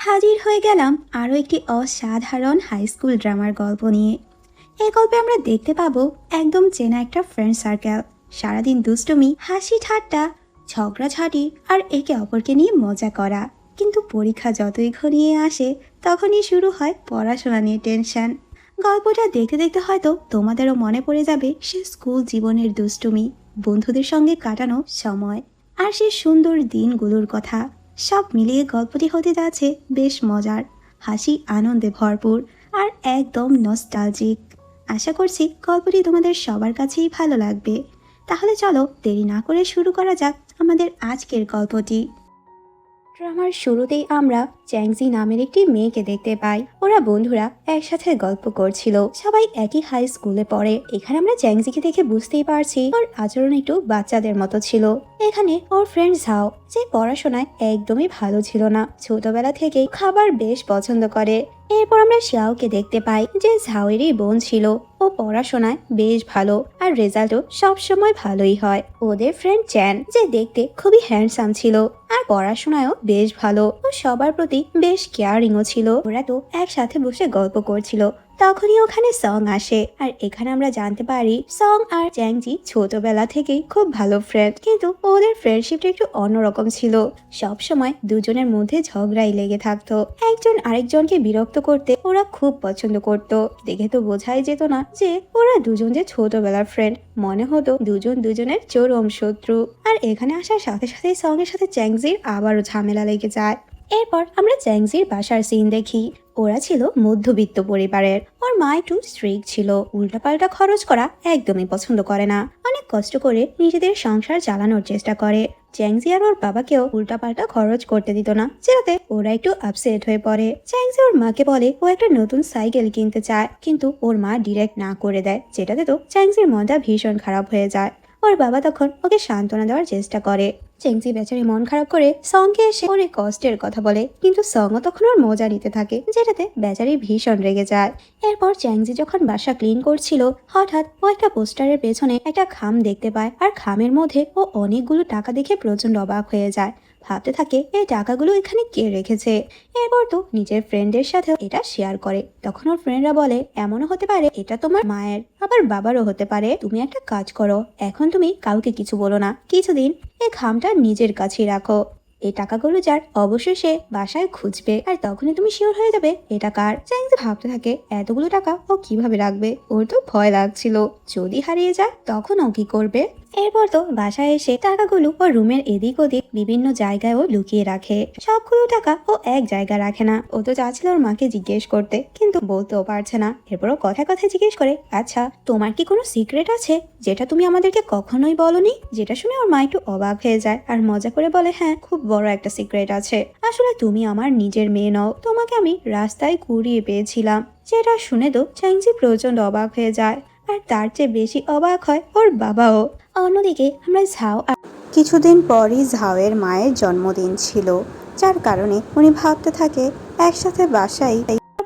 হাজির হয়ে গেলাম আরও একটি অসাধারণ হাই স্কুল ড্রামার গল্প নিয়ে। এই গল্পে আমরা দেখতে পাবো একদম চেনা একটা ফ্রেন্ড সার্কেল, সারাদিন দুষ্টুমি, হাসি ঠাট্টা, ঝগড়াঝাটি আর একে অপরকে নিয়ে মজা করা। কিন্তু পরীক্ষা যতই ঘনিয়ে আসে তখনই শুরু হয় পড়াশোনা নিয়ে টেনশন। গল্পটা দেখতে দেখতে হয়তো তোমাদেরও মনে পড়ে যাবে সে স্কুল জীবনের দুষ্টুমি, বন্ধুদের সঙ্গে কাটানো সময় আর সে সুন্দর দিনগুলোর কথা। সব মিলিয়ে গল্পটি হতে যাচ্ছে বেশ মজার, হাসি আনন্দে ভরপুর আর একদম নস্টালজিক। আশা করছি গল্পটি তোমাদের সবার কাছেই ভালো লাগবে। তাহলে চলো দেরি না করে শুরু করা যাক আমাদের আজকের গল্পটি। ড্রামার শুরুতেই আমরা চ্যাংজি নামের একটি মেয়েকে দেখতে পাই। ওরা বন্ধুরা একসাথে গল্প করছিল, সবাই একই হাই স্কুলে পড়ে। এখানে আমরা চ্যাংজিকে দেখে বুঝতেই পারছি ওর আচরণ একটু বাচ্চাদের মতো ছিল। এখানে ওর ফ্রেন্ড ঝাও, যে পড়াশোনায় একদমই ভালো ছিল না, ছোটবেলা থেকেই খাবার বেশ পছন্দ করে। এরপর আমরা শিয়াওকে দেখতে পাই, যে ঝাওয়েরই বোন ছিল। ও পড়াশোনায় বেশ ভালো আর রেজাল্টও সবসময় ভালোই হয়। ওদের ফ্রেন্ড চ্যান, যে দেখতে খুবই হ্যান্ডসাম ছিল আর পড়াশোনায়ও বেশ ভালো ও সবার প্রতি বেশ কেয়ারিংও ছিল। ওরা তো একসাথে বসে গল্প করছিল, তখনই ওখানে সং আসে। আর এখানে আমরা জানতে পারি সং আর চ্যাংজি ছোটবেলা থেকেই খুব ভালো ফ্রেন্ড, কিন্তু ওদের ফ্রেন্ডশিপটা একটু অন্যরকম ছিল। সব সময় দুজনের মধ্যে ঝগড়াই লেগে থাকতো, একজন আরেকজনকে বিরক্ত করতে ওরা খুব পছন্দ করত। দেখে তো বোঝাই যেত না যে ওরা দুজন যে ছোটবেলার ফ্রেন্ড, মনে হতো দুজন দুজনের চরম শত্রু। আর এখানে আসার সাথে সাথে সং এর সাথে চ্যাংজির আবারও ঝামেলা লেগে যায়। এরপর আমরা চ্যাংজির বাসার সিন দেখি। ওরা ছিল মধ্যবিত্ত পরিবারের। ওর মা একটু স্ট্রিক্ট ছিল, উল্টাপাল্টা খরচ করা একদমই পছন্দ করে না। অনেক কষ্ট করে নিজেদের সংসার চালানোর চেষ্টা করে। চ্যাংজি আর ওর বাবাকেও উল্টাপাল্টা খরচ করতে দিত না, যেটাতে ওরা একটু আপসেট হয়ে পড়ে। চ্যাংজি ওর মাকে বলে ও একটা নতুন সাইকেল কিনতে চায়, কিন্তু ওর মা ডিরেক্ট না করে দেয়, যেটাতে তো চ্যাংজির মনটা ভীষণ খারাপ হয়ে যায়। ওর বাবা তখন ওকে সান্ত্বনা দেওয়ার চেষ্টা করে। চেংজি বেচারি মন খারাপ করে সঙ্গে এসে অনেক কষ্টের কথা বলে, কিন্তু সঙ্গও তখন ওর মজা নিতে থাকে, যেটাতে বেচারি ভীষণ রেগে যায়। এরপর চ্যাংজি যখন বাসা ক্লিন করছিল, হঠাৎ ও একটা পোস্টারের পেছনে একটা খাম দেখতে পায়। আর খামের মধ্যে ও অনেকগুলো টাকা দেখে প্রচন্ড অবাক হয়ে যায়, ভাবতে থাকে এই টাকাগুলো এখানে কে রেখেছে। এরপর তো নিজের ফ্রেন্ডের সাথে এটা শেয়ার করে। তখন ওর ফ্রেন্ডরা বলে এমনও হতে পারে এটা তোমার মায়ের, আবার বাবারও হতে পারে। তুমি একটা কাজ করো, এখন তুমি কাউকে কিছু বলো না, কিছুদিন এই খামটা নিজের কাছেই রাখো। এই টাকাগুলো যার অবশ্যই সে বাসায় খুঁজবে, আর তখনই তুমি শিওর হয়ে যাবে এটা কার। চ্যাংজি ভাবতে থাকে এতগুলো টাকা ও কিভাবে রাখবে। ওর তো ভয় লাগছিল যদি হারিয়ে যায় তখন ও কি করবে। এরপর তো বাসায় এসে টাকাগুলো ও রুমের এদিক ওদিক বিভিন্ন জায়গায় ও লুকিয়ে রাখে। সবগুলো টাকা ও এক জায়গায় রাখে না। ও তো চাচ্ছিল ওর মাকে জিজ্ঞেস করতে, কিন্তু বলতেও পারছে না। এরপরও কথায় কথায় জিজ্ঞেস করে, আচ্ছা তোমার কি কোনো সিক্রেট আছে যেটা তুমি আমাদেরকে কখনোই বলনি? যেটা শুনে ওর মা একটু অবাক হয়ে যায় আর মজা করে বলে, হ্যাঁ খুব বড় একটা সিক্রেট আছে। আসলে তুমি আমার নিজের মেয়ে নও, তোমাকে আমি রাস্তায় কুড়িয়ে পেয়েছিলাম। যেটা শুনে তো চ্যাংজি প্রচন্ড অবাক হয়ে যায়, আর তার চেয়ে বেশি অবাক হয় ওর বাবাও। অন্যদিকে আমরা ঝাও আর কিছুদিন পরই ঝাওয়ের মায়ের জন্মদিন ছিল, যার কারণে উনি ভাবতে থাকে একসাথে বাসায়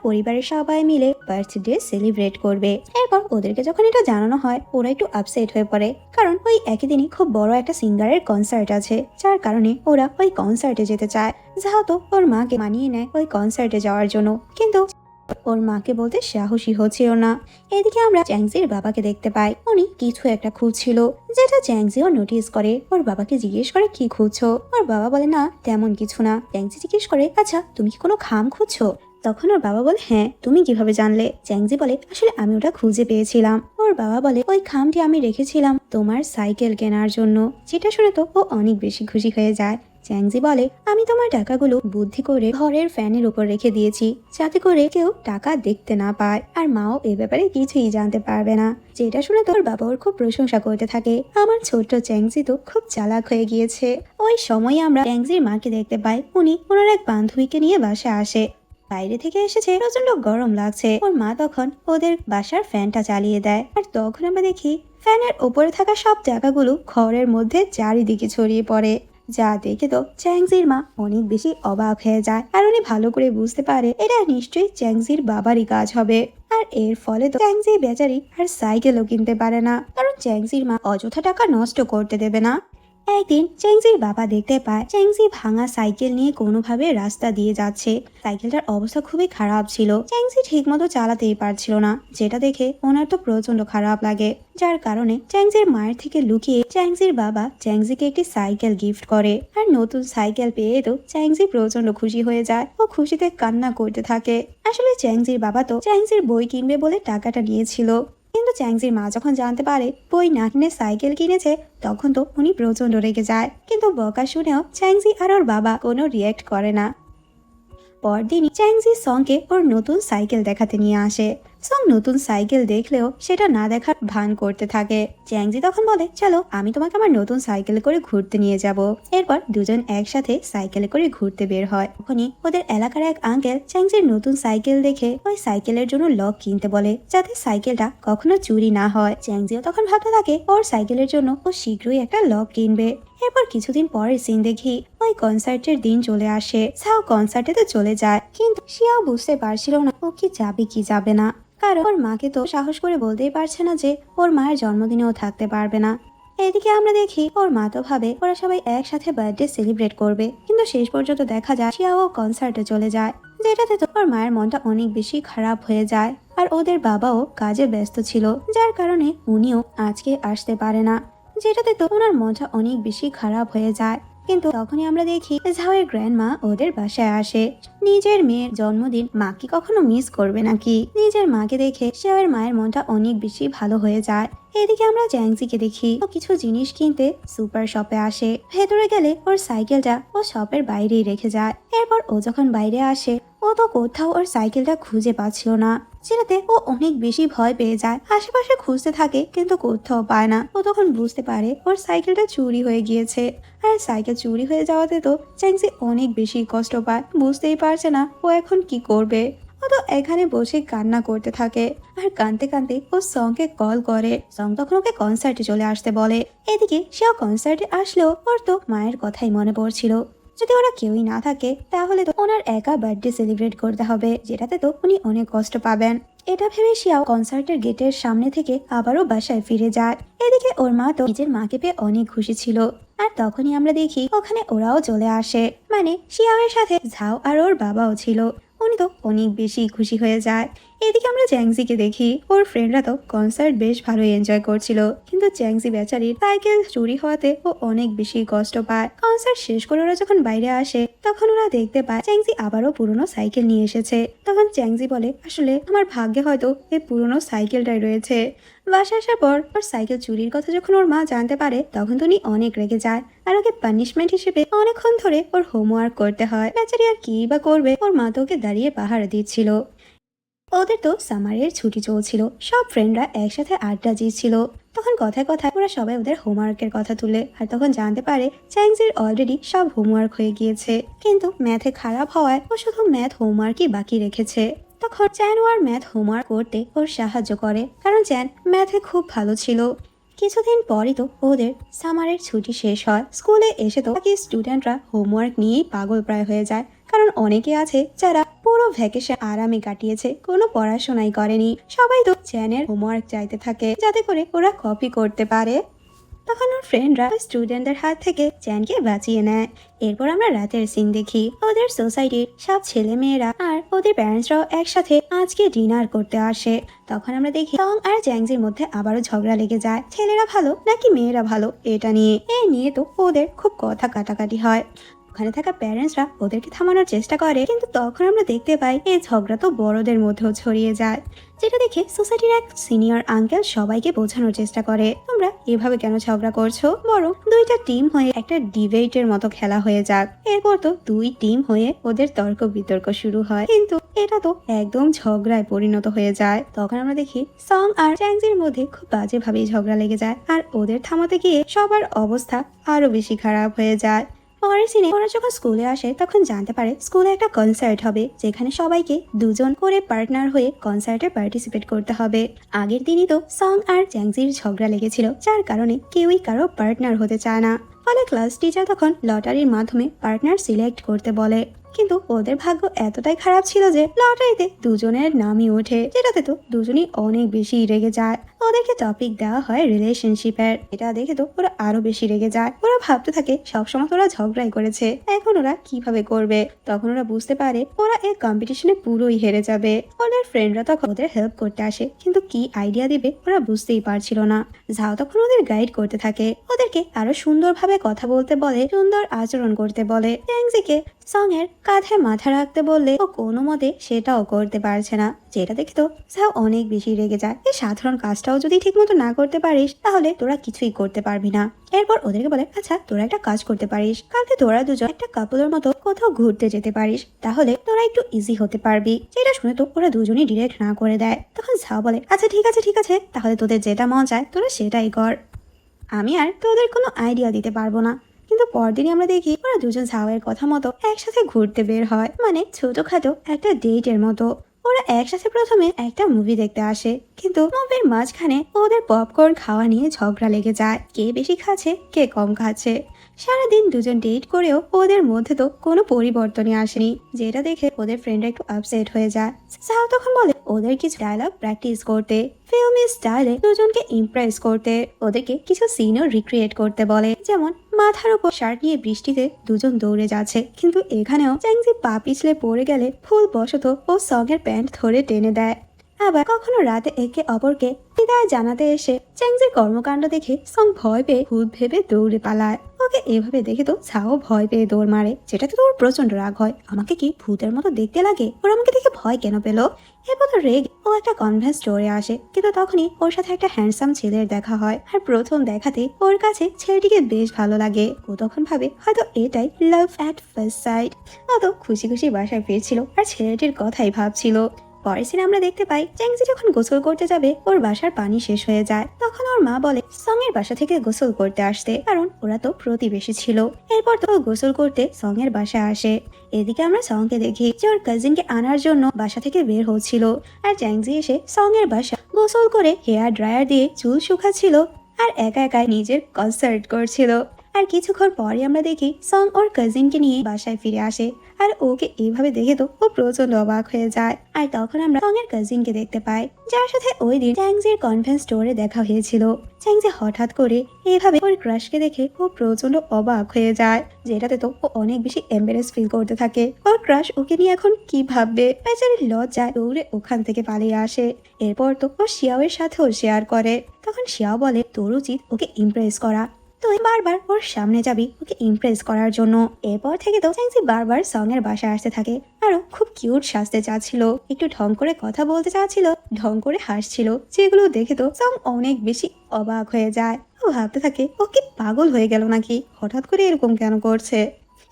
পরিবারের সবাই মিলে বার্থডে সেলিব্রেট করবে। এরপর ওদেরকে যখন এটা জানানো হয় ওরা একটু আপসেট হয়ে পড়ে, কারণ ওই একই দিনই খুব বড় একটা সিঙ্গারের কনসার্ট আছে, যার কারণে ওরা ওই কনসার্টে যেতে চায়। যাও তো ওর মাকে মানিয়ে নেয় ওই কনসার্টে যাওয়ার জন্য, কিন্তু ওর মাকে বলতে সাহসী হচ্ছিল না। এদিকে আমরা চ্যাংজির বাবাকে দেখতে পাই, উনি কিছু একটা খুঁজছিল, যেটা চ্যাংজিও নোটিস করে। ওর বাবাকে জিজ্ঞেস করে কি খুঁজছো? ওর বাবা বলে না তেমন কিছু না। চ্যাংজি জিজ্ঞেস করে আচ্ছা তুমি কি কোনো খাম খুঁজছো? তখন ওর বাবা বলে হ্যাঁ, তুমি কিভাবে জানলে? চ্যাংজি বলে আসলে আমি ওটা খুঁজে পেয়েছিলাম। ওর বাবা বলে ওই খামটি আমি রেখেছিলাম তোমার সাইকেল কেনার জন্য। যেটা শুনে তো ও অনেক বেশি খুশি হয়ে যায়। চ্যাংজি বলে আমি তোমার টাকাগুলো বুদ্ধি করে ঘরের ফ্যানের উপর রেখে দিয়েছি, যাতে করে কেউ টাকা দেখতে না পায়, আর মাও এ ব্যাপারে কিছুই জানতে পারবে না। যেটা শুনে তোর বাবা ওর খুব প্রশংসা করতে থাকে। আমার ছোট্ট চ্যাংজি তো খুব চালাক হয়ে গিয়েছে। ওই সময় আমরা চ্যাংজির মাকে দেখতে পাই, উনি ওনার এক বান্ধবীকে নিয়ে বাসায় আসে। বাইরে থেকে এসেছে, প্রচন্ড গরম লাগছে। ওর মা তখন ওদের বাসার ফ্যানটা চালিয়ে দেয়, আর তখন আমরা দেখি ফ্যানের উপরে থাকা সব টাকাগুলো ঘরের মধ্যে চারিদিকে ছড়িয়ে পড়ে। যা দেখে তো চ্যাংজির মা অনেক বেশি অবাক হয়ে যায়, আর উনি ভালো করে বুঝতে পারে এটা নিশ্চয়ই চ্যাংজির বাবারই কাজ হবে। আর এর ফলে তো চ্যাংজি বেচারি আর সাইকেলও কিনতে পারে না, কারণ চ্যাংজির মা অযথা টাকা নষ্ট করতে দেবে না। একদিন চ্যাংজির বাবা দেখতে পায় চ্যাংজি ভাঙা সাইকেল নিয়ে কোনোভাবে রাস্তা দিয়ে যাচ্ছে। সাইকেলটার অবস্থা খুবই খারাপ ছিল, চ্যাংজি ঠিক মতো চালাতেই পারছিল না, যেটা দেখে ওনার তো প্রচন্ড খারাপ লাগে। যার কারণে চ্যাংজির মায়ের থেকে লুকিয়ে চ্যাংজির বাবা চ্যাংজিকে একটি সাইকেল গিফট করে। আর নতুন সাইকেল পেয়ে তো চ্যাংজি প্রচন্ড খুশি হয়ে যায় ও খুশিতে কান্না করতে থাকে। আসলে চ্যাংজির বাবা তো চ্যাংজির বই কিনবে বলে টাকাটা নিয়েছিল, কিন্তু চ্যাংজির মা যখন জানতে পারে বই না কিনে সাইকেল কিনেছে তখন তো উনি প্রচন্ড রেগে যায়। কিন্তু বকা শুনেও চ্যাংজি আর ওর বাবা কোনো রিয়াক্ট করে না। পরদিনই চ্যাংজি সংকে ওর নতুন সাইকেল দেখাতে নিয়ে আসে। সং নতুন সাইকেল দেখলেও সেটা না দেখার ভান করতে থাকে। চ্যাংজি তখন বলে, চলো আমি তোমাকে আমার নতুন সাইকেলে করে ঘুরতে নিয়ে যাব। এরপর দুজন একসাথে সাইকেলে করে ঘুরতে বের হয়। তখনই ওদের এলাকার এক আঙ্কেল চ্যাংজির নতুন সাইকেল দেখে ওই সাইকেলের জন্য লক কিনতে বলে, যাতে সাইকেলটা কখনো চুরি না হয়। চ্যাংজিও তখন ভাবতে থাকে ওর সাইকেলের জন্য ও শীঘ্রই একটা লক কিনবে। এরপর কিছুদিন পরের সিন দেখি ওই কনসার্টের দিন চলে আসে। সাও কনসার্টেতে চলে যায়, কিন্তু শিয়াও বুঝতে পারছিল না ও কি যাবে কি যাবে না, কারণ ওর মাকে তো সাহস করে বলতেই পারছে না যে ওর মায়ের জন্মদিনেও থাকতে পারবে না। এদিকে আমরা দেখি ওর মা তো ভাবে ওরা সবাই একসাথে বার্থডে সেলিব্রেট করবে, কিন্তু শেষ পর্যন্ত দেখা যায় শিয়াও কনসার্টে চলে যায়, যেটাতে তো ওর মায়ের মনটা অনেক বেশি খারাপ হয়ে যায়। আর ওদের বাবাও কাজে ব্যস্ত ছিল, যার কারণে উনিও আজকে আসতে পারে না, যেটাতে তো ওনার মনটা অনেক বেশি খারাপ হয়ে যায়। কিন্তু তখনই আমরা দেখি ঝাওয়ের গ্র্যান্ডমা ওদের বাসায় আসে। নিজের মেয়ের জন্মদিন মা কি কখনো মিস করবে নাকি? নিজের মাকে দেখে ঝাওয়ের মায়ের মনটা অনেক বেশি ভালো হয়ে যায়। এদিকে আমরা চ্যাংজিকে দেখি ও কিছু জিনিস কিনতে সুপার শপে আসে। ভেতরে গেলে ওর সাইকেলটা ও শপের বাইরেই রেখে যায়। এরপর ও যখন বাইরে আসে ও তো কোথাও ওর সাইকেলটা খুঁজে পাচ্ছিল না, যেটাতে ও অনেক বেশি ভয় পেয়ে যায়। আশেপাশে খুঁজতে থাকে কিন্তু কোথাও পায় না। ও তখন বুঝতে পারে ওর সাইকেলটা চুরি হয়ে গিয়েছে। আর সাইকেল চুরি হয়ে যাওয়াতে তো চ্যাংজি অনেক বেশি কষ্ট পায়, বুঝতেই পারছে না ও এখন কি করবে। ও তো এখানে বসে কান্না করতে থাকে, আর কাঁদতে কাঁদতে ও সংকে কল করে। সং তখন ওকে কনসার্টে চলে আসতে বলে। এদিকে সেও কনসার্টে আসলেও ওর তো মায়ের কথাই মনে পড়ছিল। যদি ওরা কেউই না থাকে তাহলে তো ওনার একা বার্থডে সেলিব্রেট করতে হবে, যেটাতে তো উনি অনেক কষ্ট পাবেন। এটা ভেবে শিয়াও কনসার্টের গেটের সামনে থেকে আবারও বাসায় ফিরে যায়। এদিকে ওর মা তো নিজের মাকে পেয়ে অনেক খুশি ছিল। আর তখনই আমরা দেখি ওখানে ওরাও চলে আসে, মানে শিয়াওয়ের সাথে ঝাও আর ওর বাবাও ছিল। উনি তো অনেক বেশি খুশি হয়ে যায়। এদিকে আমরা চ্যাংজিকে দেখি ওর ফ্রেন্ডরা তো কনসার্ট বেশ ভালোই এনজয় করছিল, কিন্তু চ্যাংজি বেচারির সাইকেল চুরি হওয়াতে ও অনেক বেশি কষ্ট পায়। কনসার্ট শেষ করে ওরা যখন বাইরে আসে তখন ওরা দেখতে পায় চ্যাংজি আবারও পুরনো সাইকেল নিয়ে এসেছে। তখন চ্যাংজি বলে, আসলে আমার ভাগ্যে হয়তো এই পুরনো সাইকেলটাই রয়েছে। বাসা আসার পর ওর সাইকেল চুরির কথা যখন ওর মা জানতে পারে তখন তো উনি অনেক রেগে যায়, আর ওকে পানিশমেন্ট হিসেবে অনেকক্ষণ ধরে ওর হোমওয়ার্ক করতে হয়। বেচারি আর কি বা করবে, ওর মা তো ওকে দাঁড়িয়ে পাহারা দিচ্ছিল। ওদের তো সামারের ছুটি চলছিল, সব ফ্রেন্ডরা একসাথে আড্ডা দিচ্ছিল। তখন কথায় কথায় ওরা সবাই ওদের হোমওয়ার্কের কথা তুলে, আর তখন জানতে পারে চ্যাংজির অলরেডি সব হোমওয়ার্ক হয়ে গিয়েছে, কিন্তু ম্যাথে খারাপ হওয়ায় ও শুধু ম্যাথ হোমওয়ার্কই বাকি রেখেছে। তখন চ্যানও আর ম্যাথ হোমওয়ার্ক করতে ওর সাহায্য করে, কারণ চ্যান ম্যাথে খুব ভালো ছিল। কিছুদিন পরই তো ওদের সামারের ছুটি শেষ হয়। স্কুলে এসে তো বাকি স্টুডেন্টরা হোমওয়ার্ক নিয়েই পাগল প্রায় হয়ে যায়, কারণ অনেকে আছে যারা পুরো ভ্যাকেশন আরামে কাটিয়েছে, কোনো পড়াশোনাই করেনি। সবাই তো চ্যানের হোমওয়ার্ক চাইতে থাকে যাতে করে ওরা কপি করতে পারে। তখন ওর ফ্রেন্ডরা স্টুডেন্টদের হাত থেকে চ্যানকে বাঁচিয়ে নেয়। এরপর আমরা রাতের সিন দেখি ওদের সোসাইটির সব ছেলে মেয়েরা আর ওদের প্যারেন্টসরাও একসাথে আজকে ডিনার করতে আসে। তখন আমরা দেখি সং আর চ্যাংজির মধ্যে আবারও ঝগড়া লেগে যায়, ছেলেরা ভালো নাকি মেয়েরা ভালো এটা নিয়ে। এই নিয়ে তো ওদের খুব কথা কাটাকাটি হয়। ওখানে থাকা প্যারেন্টসরা ওদেরকে থামানোর চেষ্টা করে, কিন্তু তখন আমরা দেখতে পাই এই ঝগড়া তো বড়দের মধ্যেও ছড়িয়ে যায়, যেটা দেখে সোসাইটির এক সিনিয়র আঙ্কেল সবাইকে বোঝানোর চেষ্টা করে, তোমরা এভাবে কেন ঝগড়া করছো, বরং দুইটা টিম হয়ে একটা ডিবেটের মতো খেলা হয়ে যাক। এরপর তো দুই টিম হয়ে ওদের তর্ক বিতর্ক শুরু হয়, কিন্তু এটা তো একদম ঝগড়ায় পরিণত হয়ে যায়। তখন আমরা দেখি সং আর চ্যাংজির মধ্যে খুব বাজেভাবেই ঝগড়া লেগে যায়, আর ওদের থামাতে গিয়ে সবার অবস্থা আরো বেশি খারাপ হয়ে যায়। পরের সিনে ওরা যখন স্কুলে আসে তখন জানতে পারে স্কুলে একটা কনসার্ট হবে, যেখানে সবাইকে দুজন করে পার্টনার হয়ে কনসার্টে পার্টিসিপেট করতে হবে। আগের দিনই তো সং আর চ্যাংজির ঝগড়া লেগেছিল, যার কারণে কেউই কারো পার্টনার হতে চায় না। ফলে ক্লাস টিচার তখন লটারির মাধ্যমে পার্টনার সিলেক্ট করতে বলে। কিন্তু ওদের ভাগ্য এতটাই খারাপ ছিল যে লটারিতে দুজনের নামই ওঠে, যেটাতে তো দুজনই অনেক বেশি রেগে যায়। ওদেরকে টপিক দেওয়া হয় রিলেশনশিপের। এটা দেখে তো ওরা আরো বেশি রেগে যায়। ওরা ভাবতে থাকে সবসময় ওরা ঝগড়াই করেছে, এখন ওরা কিভাবে করবে। তখন ওরা বুঝতে পারে ওরা এই কম্পিটিশনে পুরোই হেরে যাবে। ওদের ফ্রেন্ডরা তখন ওদের হেল্প করতে আসে, কিন্তু কি আইডিয়া দিবে ওরা বুঝতেই পারছিল না। ঝাও তখন ওদের গাইড করতে থাকে, ওদেরকে আরো সুন্দরভাবে কথা বলতে বলে, সুন্দর আচরণ করতে বলে। চ্যাংজিকে সং এর কাঁধে মাথা রাখতে বললে ও কোনো মতে সেটাও করতে পারছে না, যেটা দেখে তো ঝাও অনেক বেশি রেগে যায়। এই সাধারণ কাজটাও যদি ঠিক মতো না করতে পারিস তাহলে তোরা কিছুই করতে পারবি না। এরপর ওদেরকে বলে, আচ্ছা তোরা একটা কাজ করতে পারিস, কালকে তোরা দুজন একটা কাপলের মতো কোথাও ঘুরতে যেতে পারিস, তাহলে তোরা একটু ইজি হতে পারবি। যেটা শুনে তো ওরা দুজনই ডিরেক্ট না করে দেয়। তখন ঝাও বলে, আচ্ছা ঠিক আছে ঠিক আছে, তাহলে তোদের যেটা মন চায় তোরা সেটাই কর, আমি আর তোদের কোনো আইডিয়া দিতে পারবো না। কিন্তু পরদিনই আমরা দেখি ওরা দুজন ঝাওয়ের কথা মতো একসাথে ঘুরতে বের হয়, মানে ছোটখাটো একটা ডেটের মতো। ওরা একসাথে প্রথমে একটা মুভি দেখতে আসে, কিন্তু মুভির মাঝখানে ওদের পপকর্ন খাওয়া নিয়ে ঝগড়া লেগে যায়, কে বেশি খাচ্ছে কে কম খাচ্ছে। সারাদিন দুজন ডেট করেও ওদের মধ্যে তো কোনো পরিবর্তনই আসেনি, যেটা দেখে ওদের ফ্রেন্ডরা একটু আপসেট হয়ে যায়। সাও তখন বলে ওদের কিছু ডায়লগ প্র্যাকটিস করতে, ফিল্মি স্টাইলে দুজনকে ইমপ্রেস করতে। ওদেরকে কিছু সিনও রিক্রিয়েট করতে বলে, যেমন মাথার উপর শার্ট নিয়ে বৃষ্টিতে দুজন দৌড়ে যাচ্ছে, কিন্তু এখানেও চ্যাংজি পা পিছলে পড়ে গেলে ভুল বশত ও সঙ্গের প্যান্ট ধরে টেনে দেয়। আবার কখনো রাতে একে অপরকে বিদায় জানাতে এসে চ্যাংজির কর্মকাণ্ড দেখে সং ভয় পেয়ে ভূত ভেবে দৌড়ে পালায়। ওকে এভাবে দেখে তো ঝাও ভয় পেয়ে দৌড় মারে, যেটাতে তো ওর প্রচন্ড রাগ হয়। আমাকে কি ভূতের মতো দেখতে লাগে, ওরা আমাকে দেখে ভয় কেন পেলো। এরপর তো রেগ ও একটা কনভেন্স স্টোরে আসে, কিন্তু তখনই ওর সাথে একটা হ্যান্ডসাম ছেলের দেখা হয়। আর প্রথম দেখাতে ওর কাছে ছেলেটিকে বেশ ভালো লাগে। ও তখন ভাবে হয়তো এটাই লাভ অ্যাট ফার্স্ট সাইট। ও তো খুশি খুশি বাসায় ফিরছিল আর ছেলেটির কথাই ভাবছিল। পরের সিনে আমরা দেখতে পাই চ্যাংজি যখন গোসল করতে যাবে ওর বাসার পানি শেষ হয়ে যায়। তখন ওর মা বলে সং এর বাসা থেকে গোসল করতে আসতে, কারণ ওরা তো প্রতিবেশী ছিল। এরপর তো গোসল করতে সং এর বাসা আসে। এদিকে আমরা সংকে দেখি যে ওর কাজিনকে আনার জন্য বাসা থেকে বের হচ্ছিল, আর চ্যাংজি এসে সং এর বাসা গোসল করে হেয়ার ড্রায়ার দিয়ে চুল শুকাচ্ছিল আর একা একাই নিজের কনসার্ট করছিল। আর কিছুক্ষণ পরে আমরা দেখি সং ওর কাজিনকে নিয়ে বাসায় ফিরে আসে, আর ওকে এইভাবে দেখে তো ও প্রচন্ড অবাক হয়ে যায়। আর তখন আমরা সং এর কাজিনকে দেখতে পাই, যার সাথে ওই দিন চ্যাংজির কনফারেন্স স্টোরে দেখা হয়েছিল। চ্যাংজি হঠাৎ করে এইভাবে ওর ক্রাশকে দেখে ও প্রচন্ড অবাক হয়ে যায়, যেটাতে তো ও অনেক বেশি এম্বারেস ফিল করতে থাকে। ওর ক্রাশ ওকে নিয়ে এখন কি ভাববে, বেচারি লজ্জায় দৌড়ে ওখান থেকে পালিয়ে আসে। এরপর তো ও শিয়াওয়ের সাথেও শেয়ার করে। তখন শিয়াও বলে তোর উচিত ওকে ইমপ্রেস করা, তুই বারবার ওর সামনে যাবি ওকে ইমপ্রেস করার জন্য। এরপর থেকে তো চ্যাংজি বারবার সং এর বাসায় আসতে থাকে, আরো খুব কিউট সাজতে চাচ্ছিল, একটু ঢং করে কথা বলতে চাচ্ছিল, ঢং করে হাসছিল, যেগুলো দেখে তো সং অনেক বেশি অবাক হয়ে যায়। ও ভাবতে থাকে ও কি পাগল হয়ে গেল নাকি, হঠাৎ করে এরকম কেন করছে।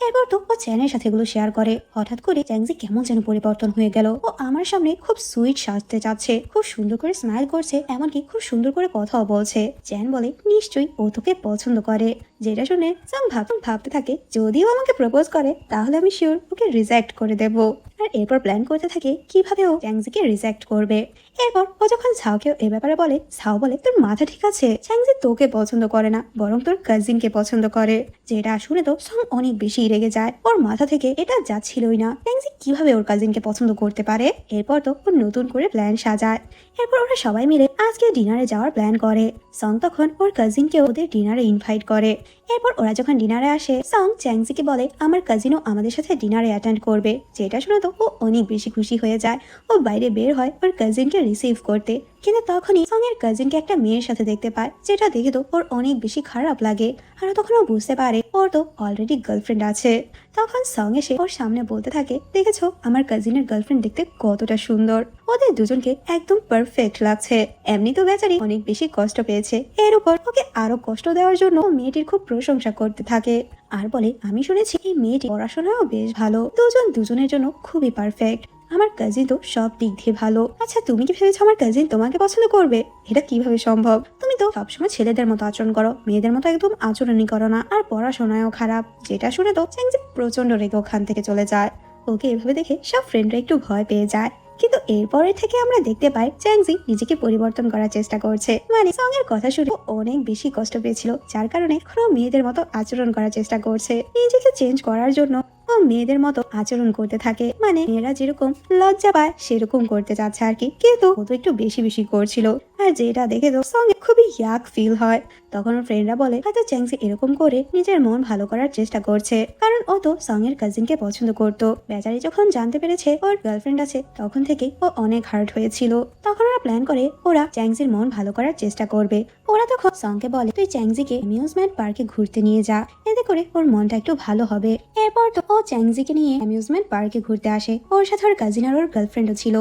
এরপর তো ও চ্যানের সাথে এগুলো শেয়ার করে। হঠাৎ করে চ্যাংজি কেমন যেন পরিবর্তন হয়ে গেল, ও আমার সামনে খুব সুইট সাজতে চাচ্ছে, খুব সুন্দর করে স্মাইল করছে, এমনকি খুব সুন্দর করে কথাও বলছে। চ্যান বলে নিশ্চয়ই ও তোকে পছন্দ করে, যেটা শুনে সং ভাবতে থাকে যদিও আমাকে প্রপোজ করে তাহলে আমি শিওর ওকে রিজেক্ট করে দেব। আর এরপর প্ল্যান করতে থাকে কিভাবে ও চ্যাংজিকে রিজেক্ট করবে। এরপর ও যখন ঝাওকেও এ ব্যাপারে বলে, ঝাও বলে তোর মাথা ঠিক আছে, চ্যাংজি তোকে পছন্দ করে না বরং তোর কাজিনকে পছন্দ করে। যেটা শুনে তো সং অনেক বেশি রেগে যায়, ওর মাথা থেকে এটা যাচ্ছিলই না, চ্যাংজি কিভাবে ওর কাজিনকে পছন্দ করতে পারে। এরপর তো ও নতুন করে প্ল্যান সাজায়। এরপর ওরা সবাই মিলে আজকে ডিনারে যাওয়ার প্ল্যান করে। সং তখন ওর কাজিনকে ওদের ডিনারে ইনভাইট করে। এরপর ওরা যখন ডিনারে আসে সং চ্যাংজিকে বলে আমার কাজিনও আমাদের সাথে ডিনারে অ্যাটেন্ড করবে, যেটা শুনে তো ও অনেক বেশি খুশি হয়ে যায়। ও বাইরে বের হয় ওর কাজিনকে রিসিভ করতে, কিন্তু তখনই সং এর কাজিনকে একটা মেয়ের সাথে দেখতে পায়, যেটা দেখে তো ওর অনেক বেশি খারাপ লাগে। আর তখন ও বুঝতে পারে ওর তো অলরেডি গার্লফ্রেন্ড আছে। তখন সং এসে ওর সামনে বলতে থাকে দেখেছো আমার কাজিনের গার্লফ্রেন্ড দেখতে কতটা সুন্দর, ওদের দুজনকে একদম পারফেক্ট লাগছে। এমনি তো বেচারি অনেক বেশি কষ্ট পেয়েছে, এর উপর ওকে আরো কষ্ট দেওয়ার জন্য মেয়েটির খুব প্রশংসা করতে থাকে। আর বলে আমি শুনেছি এই মেয়েটি পড়াশোনাও বেশ ভালো, দুজন দুজনের জন্য খুবই পারফেক্ট, আমার কাজিন তো সব দিক দিয়ে ভালো। আচ্ছা তুমি কি ভেবেছো আমার কাজিন তোমাকে পছন্দ করবে? এটা কিভাবে সম্ভব? তুমি তো সবসময় ছেলেদের মতো আচরণ করো, মেয়েদের মতো একদম আচরণই করো না, আর পড়াশোনায়ও খারাপ। যেটা শুনে তো চ্যাংজি প্রচন্ড রেগে ওখান থেকে চলে যায়। ওকে এভাবে দেখে সব ফ্রেন্ডরা একটু ভয় পেয়ে যায়। কিন্তু এরপরে থেকে আমরা দেখতে পাই চ্যাংজি নিজেকে পরিবর্তন করার চেষ্টা করছে, মানে সং এর কথা শুনে অনেক বেশি কষ্ট পেয়েছিল, যার কারণে এখনো মেয়েদের মতো আচরণ করার চেষ্টা করছে। নিজেকে চেঞ্জ করার জন্য ও মেয়েদের মতো আচরণ করতে থাকে, মানে মেয়েরা যেরকম লজ্জা পায় সেরকম করতে চাচ্ছে আর কি, কিন্তু ও তো একটু বেশি বেশি করছিল। আর যেটা দেখে তো সঙ্গে খুবই ইয়াক ফিল হয়। তখন ওর ফ্রেন্ডরা বলে হয়তো চ্যাংসি এরকম করে নিজের মন ভালো করার চেষ্টা করছে, কারণ ও তো সঙ্গের কাজিনকে পছন্দ করতো। বেচারি যখন জানতে পেরেছে ওর গার্লফ্রেন্ড আছে তখন থেকে ও অনেক হার্ট হয়েছিল। তখন ওরা প্ল্যান করে ওরা চ্যাংসির মন ভালো করার চেষ্টা করবে। ওরা তখন সঙ্গে বলে তুই চ্যাংজিকে অ্যামিউজমেন্ট পার্কে ঘুরতে নিয়ে যা, এতে করে ওর মনটা একটু ভালো হবে। এরপর তো ও চ্যাংজিকে নিয়ে অ্যামিউজমেন্ট পার্কে ঘুরতে আসে। ওর সাথে ওর কাজিন আর ওর গার্লফ্রেন্ডও ছিল।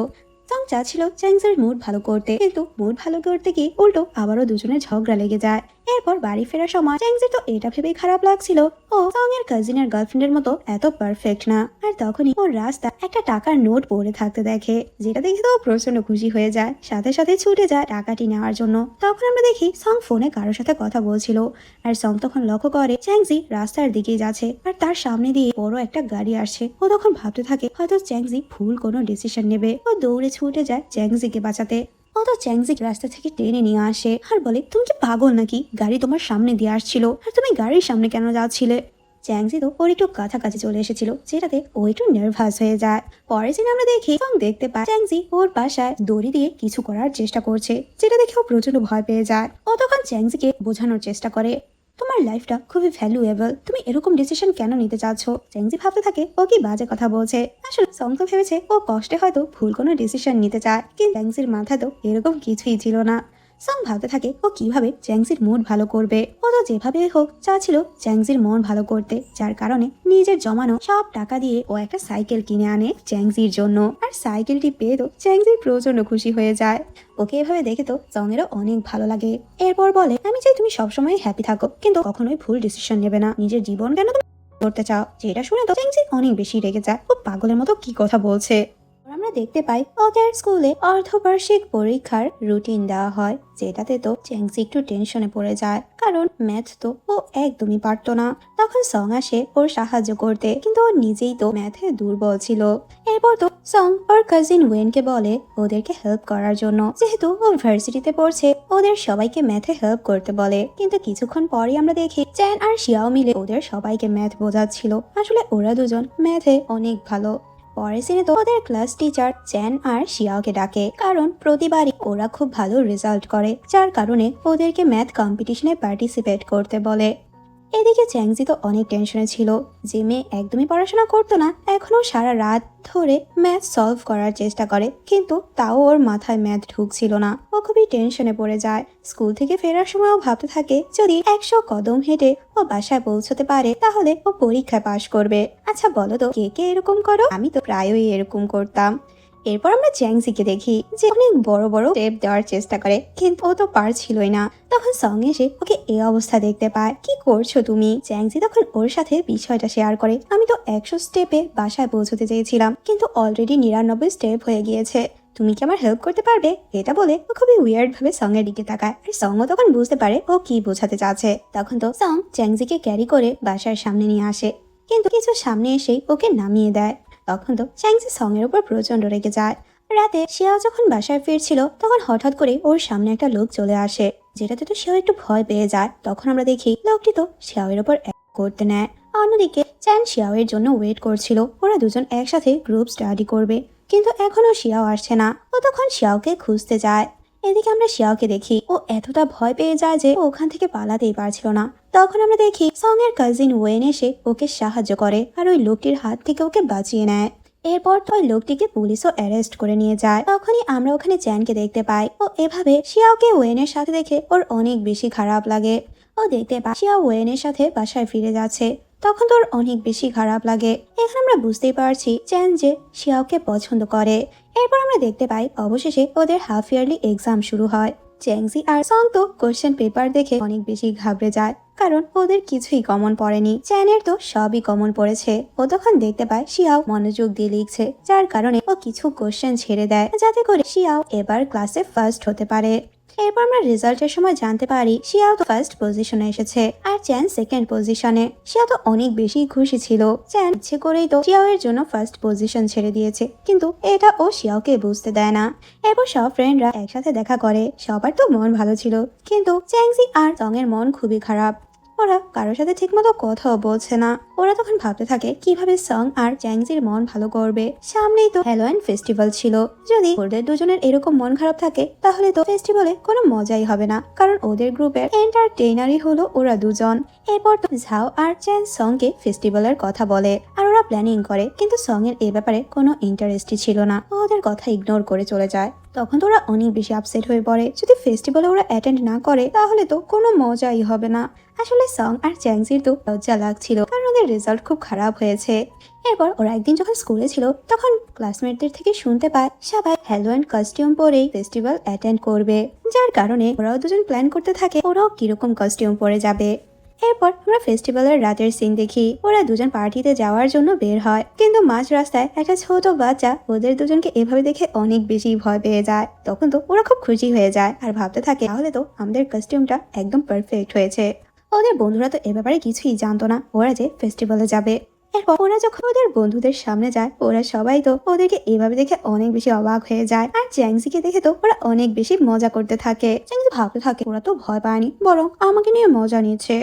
সং চাচ্ছিল চ্যাংসির মুড ভালো করতে, কিন্তু মুড ভালো করতে গিয়ে উল্টো আবারও দুজনের ঝগড়া লেগে যায়। এরপর বাড়ি ফেরার সময় চ্যাংসির তো এটা ভেবেই খারাপ লাগছিল ও সং এর কাজিনের গার্লফ্রেন্ডের মতো এত পারফেক্ট না। আর তখনই ওর রাস্তা একটা টাকার নোট পড়ে থাকতে দেখে, যেটা দেখে তো প্রচন্ড খুশি হয়ে যায়, সাথে সাথে ছুটে যায় টাকাটি নেওয়ার জন্য। তখন আমরা দেখি সং ফোনে কারোর সাথে কথা বলছিল, আর সং তখন লক্ষ্য করে চ্যাংসি রাস্তার দিকেই যাচ্ছে আর তার সামনে দিয়ে বড় একটা গাড়ি আসছে। ও তখন ভাবতে থাকে হয়তো চ্যাংসি ভুল কোনো ডিসিশন নেবে। ও দৌড়ে ছুটে যায় চ্যাংসিকে বাঁচাতে। ও তো চ্যাংসি রাস্তা থেকে টেনে নিয়ে আসে আর বলে তুমি কি পাগল নাকি, গাড়ি তোমার সামনে দিয়ে আসছিল আর তুমি গাড়ির সামনে কেন যাচ্ছিলে। চ্যাংসি তো ওর একটু কাছাকাছি চলে এসেছিল, যেটাতে ও একটু নার্ভাস হয়ে যায়। পরে দিন আমরা দেখি এবং দেখতে পাই চ্যাংসি ওর বাসায় দড়ি দিয়ে কিছু করার চেষ্টা করছে, যেটা দেখে ও প্রচন্ড ভয় পেয়ে যায়। ও তখন চ্যাংসিকে বোঝানোর চেষ্টা করে তোমার লাইফটা খুবই ভ্যালুয়েবল, তুমি এরকম ডিসিশন কেন নিতে চাচ্ছ। চ্যাংসি ভাবতে থাকে ও কি বাজে কথা বলছে। আসলে সং তো ভেবেছে ও কষ্টে হয়তো ভুল কোনো ডিসিশন নিতে চায়, কিন্তু চ্যাংসির মাথায় তো এরকম কিছুই ছিল না। সং ভাবতে থাকে ও কিভাবে চ্যাংসির মুড ভালো করবে। ও তো যেভাবে হোক চাচ্ছিল চ্যাংসির মন ভালো করতে, যার কারণে নিজের জমানো সব টাকা দিয়ে ও একটা সাইকেল কিনে আনে চ্যাংসির জন্য। আর সাইকেলটি পেয়ে তো চ্যাংসি প্রচন্ড খুশি হয়ে যায়। ওকে এভাবে দেখে তো সঙেরও অনেক ভালো লাগে। এরপর বলে আমি চাই তুমি সবসময় হ্যাপি থাকো, কিন্তু কখনোই ভুল ডিসিশন নেবে না। নিজের জীবন কেন তুমি করতে চাও। যেটা শুনে তো চ্যাংসি অনেক বেশি রেগে যায়, ও পাগলের মতো কি কথা বলছে। আমরা দেখতে পাই ওদের স্কুলে অর্ধবার্ষিক পরীক্ষার রুটিন দেওয়া হয়, যেটাতে তো চ্যাংসি একটু টেনশনে পড়ে যায়, কারণ ম্যাথ তো ও একদমই পারতো না। তখন সং আসে ওর সাহায্য করতে, কিন্তু ও নিজেই তো ম্যাথে দুর্বল ছিল। এরপর তো সং ওর কাজিন ওয়েনকে বলে ওদেরকে হেল্প করার জন্য, যেহেতু ও ভার্সিটিতে পড়ছে ওদের সবাইকে ম্যাথে হেল্প করতে বলে। কিন্তু কিছুক্ষণ পরই আমরা দেখি চ্যান আর শিয়াও মিলে ওদের সবাইকে ম্যাথ বোঝাচ্ছিল। আসলে ওরা দুজন ম্যাথে অনেক ভালো। পরের সিনে তো ওদের ক্লাস টিচার চ্যান আর শিয়াওকে ডাকে, কারণ প্রতিবারই ওরা খুব ভালো রেজাল্ট করে, যার কারণে ওদেরকে ম্যাথ কম্পিটিশনে পার্টিসিপেট করতে বলে। এদিকে চ্যাংজি তো অনেক টেনশনে ছিল, যে মেয়ে একদমই পড়াশোনা করতো না এখনো সারা রাত ধরে ম্যাথ সলভ করার চেষ্টা করে, কিন্তু তাও ওর মাথায় ম্যাথ ঢুকছিল না। ও খুবই টেনশনে পড়ে যায়। স্কুল থেকে ফেরার সময়ও ভাবতে থাকে যদি 100 কদম হেঁটে ও বাসায় পৌঁছতে পারে তাহলে ও পরীক্ষায় পাশ করবে। আচ্ছা বলো তো কে কে এরকম করো? আমি তো প্রায়ই এরকম করতাম। এরপর আমরা চ্যাংসিকে দেখি যে অনেক বড় বড় স্টেপ দেওয়ার চেষ্টা করে, কিন্তু ও তো পারছিলই না। তখন সং এসে ওকে এই অবস্থা দেখতে পায়। কি করছো তুমি? চ্যাংসি তখন ওর সাথে বিষয়টা শেয়ার করে আমি তো 100 স্টেপে বাসায় পৌঁছতে চেয়েছিলাম, কিন্তু অলরেডি 99 স্টেপ হয়ে গিয়েছে, তুমি কি আমার হেল্প করতে পারবে? এটা বলে ও খুবই উইয়ার্ড ভাবে সং এর দিকে তাকায়, আর সং ও তখন বুঝতে পারে ও কি বোঝাতে চাচ্ছে। তখন তো সং চ্যাংসিকে ক্যারি করে বাসার সামনে নিয়ে আসে, কিন্তু কিছু সামনে এসেই ওকে নামিয়ে দেয়। তখন তো চ্যাংসি সং এর উপর প্রচন্ড রেগে যায়। রাতে শিয়াও যখন বাসায় ফিরছিল তখন হঠাৎ করে ওর সামনে একটা লোক চলে আসে, যেটাতে তো শিয়াও একটু ভয় পেয়ে যায়। তখন আমরা দেখি লোকটি তো শিয়াওয়ের উপর করতে নেয়। অন্যদিকে চ্যান শিয়াওয়ের জন্য ওয়েট করছিল, ওরা দুজন একসাথে গ্রুপ স্টাডি করবে, কিন্তু এখনো শিয়াও আসছে না। ও তখন শিয়াওকে খুঁজতে যায়। এদিকে আমরা শিয়াওকে দেখি ও এতটা ভয় পেয়ে যায় যে ও ওখান থেকে পালাতেই পারছিল না। তখন আমরা দেখি সং এর কাজিন ওয়েন এসে ওকে সাহায্য করে আর ওই লোকটির হাত থেকে ওকে বাঁচিয়ে নেয়। এরপর তো ওই লোকটিকে পুলিশও অ্যারেস্ট করে নিয়ে যায়। তখনই আমরা ওখানে চ্যানকে দেখতে পাই। ও এভাবে শিয়াওকে ওয়েনের সাথে দেখে ওর অনেক বেশি খারাপ লাগে। ও দেখতে পায় শিয়াও ওয়েনের সাথে বাসায় ফিরে যাচ্ছে, তখন তো ওর অনেক বেশি খারাপ লাগে। এখানে আমরা বুঝতেই পারছি চ্যান যে শিয়াওকে পছন্দ করে। এরপর আমরা দেখতে পাই অবশেষে ওদের হাফ ইয়ারলি এক্সাম শুরু হয়। চ্যাংজি আর সং তো কোশ্চেন পেপার দেখে অনেক বেশি ঘাবড়ে যায়, কারণ ওদের কিছুই কমন পড়েনি। চ্যানের তো সবই কমন পড়েছে। ও তখন দেখতে পায় শিয়াও মনোযোগ দিয়ে লিখছে, যার কারণে ও কিছু কোশ্চেন ছেড়ে দেয়, যাতে করে শিয়াও এবার ক্লাসে ফার্স্ট হতে পারে। এরপর আমরা রেজাল্টের সময় জানতে পারি শিয়াও তো ফার্স্ট পজিশনে এসেছে আর চ্যান সেকেন্ড পজিশনে। শিয়াও তো অনেক বেশি খুশি ছিল। চ্যান ইচ্ছে করেই তো শিয়াও এর জন্য ফার্স্ট পজিশন ছেড়ে দিয়েছে, কিন্তু এটা ও শিয়াওকে বুঝতে দেয় না। এরপর সব ফ্রেন্ডরা একসাথে দেখা করে। সবার তো মন ভালো ছিল, কিন্তু চ্যাংজি আর সং এর মন খুবই খারাপ। ওরা কারোর সাথে ঠিকমতো কথাও বলছে না। ওরা তখন ভাবতে থাকে কিভাবে সং আর চ্যাংজির মন ভালো করবে। সামনেই তো হ্যালোইন ফেস্টিভ্যাল ছিল, যদি ওদের দুজনের এরকম মন খারাপ থাকে তাহলে তো ফেস্টিভ্যালে কোনো মজাই হবে না, কারণ ওদের গ্রুপের এন্টারটেইনারই হলো ওরা দুজন। এরপর তো ঝাও আর চ্যান সংকে ফেস্টিভ্যালের কথা বলে আর ওরা প্ল্যানিং করে, কিন্তু সং এর এ ব্যাপারে কোনো ইন্টারেস্টই ছিল না, ওদের কথা ইগনোর করে চলে যায়। তখন তো ওরা অনেক বেশি আপসেট হয়ে পড়ে, যদি ফেস্টিভ্যালে ওরা অ্যাটেন্ড না করে তাহলে তো কোনো মজাই হবে না। আসলে সং আর চ্যাংজির তো লজ্জা লাগছিল, কারণ ওদের রেজাল্ট খুব খারাপ হয়েছে। এরপর ওরা একদিন যখন স্কুলে ছিল তখন ক্লাসমেটদের থেকে শুনতে পায় সবাই হ্যালোইন কস্টিউম পরেই ফেস্টিভ্যাল অ্যাটেন্ড করবে, যার কারণে ওরাও দুজন প্ল্যান করতে থাকে ওরাও কিরকম কস্টিউম পরে যাবে। এরপর আমরা ফেস্টিভ্যালের রাতের সিন দেখি, ওরা দুজন পার্টিতে যাওয়ার জন্য বের হয়, কিন্তু মাঝ রাস্তায় একটা ছোট বাচ্চা ওদের দুজনকে এভাবে দেখে অনেক বেশি ভয় পেয়ে যায়। তখন তো ওরা খুব খুশি হয়ে যায় আর ভাবতে থাকে তাহলে তো আমাদের কস্টিউমটা একদম পারফেক্ট হয়েছে। ওদের বন্ধুরা তো এ ব্যাপারে কিছুই জানতো না ওরা যে ফেস্টিভ্যালে যাবে। এরপর ওরা যখন ওদের বন্ধুদের সামনে যায় ওরা সবাই তো ওদেরকে এভাবে দেখে অনেক বেশি অবাক হয়ে যায়, আর চ্যাংজিকে দেখে তো ওরা অনেক বেশি মজা করতে থাকে। চ্যাংজি ভাবতে থাকে ওরা তো ভয় পায়নি, বরং আমাকে নিয়ে মজা নিচ্ছে।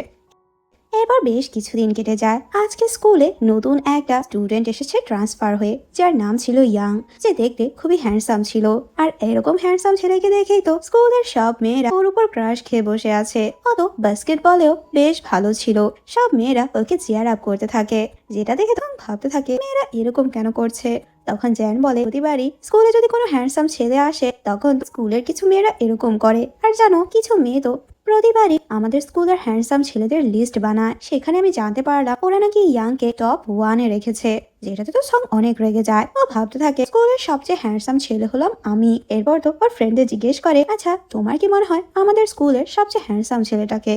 এরপর বেশ কিছুদিন কেটে যায়। আজকে স্কুলে নতুন একটা স্টুডেন্ট এসেছে ট্রান্সফার হয়ে, যার নাম ছিল ইয়াং, যে দেখতে খুবই হ্যান্ডসাম ছিল। আর এরকম হ্যান্ডসাম ছেলেকে দেখেই তো স্কুলের সব মেয়েরা ওর উপর ক্রাশ খেয়ে বসে আছে। ও তো বাস্কেটবলেও বেশ ভালো ছিল, সব মেয়েরা ওকে চেয়ার আপ করতে থাকে, যেটা দেখে তখন ভাবতে থাকে মেয়েরা এরকম কেন করছে। তখন জ্যান বলে প্রতিবারই স্কুলে যদি কোনো হ্যান্ডসাম ছেলে আসে তখন স্কুলের কিছু মেয়েরা এরকম করে, আর জানো কিছু মেয়ে তো প্রতিবারই আমাদের স্কুলের হ্যান্ডসাম ছেলেদের লিস্ট বানায়। সেখানে আমি জানতে পারলাম ওরা নাকি ইয়াংকে টপ 1-এ রেখেছে, যেটাতে তো সং অনেক রেগে যায়। ও ভাবতে থাকে স্কুলের সবচেয়ে হ্যান্ডসাম ছেলে হলাম আমি। এরপর তো ওর ফ্রেন্ডে জিজ্ঞেস করে আচ্ছা তোমার কি মনে হয় আমাদের স্কুলের সবচেয়ে হ্যান্ডসাম ছেলেটাকে।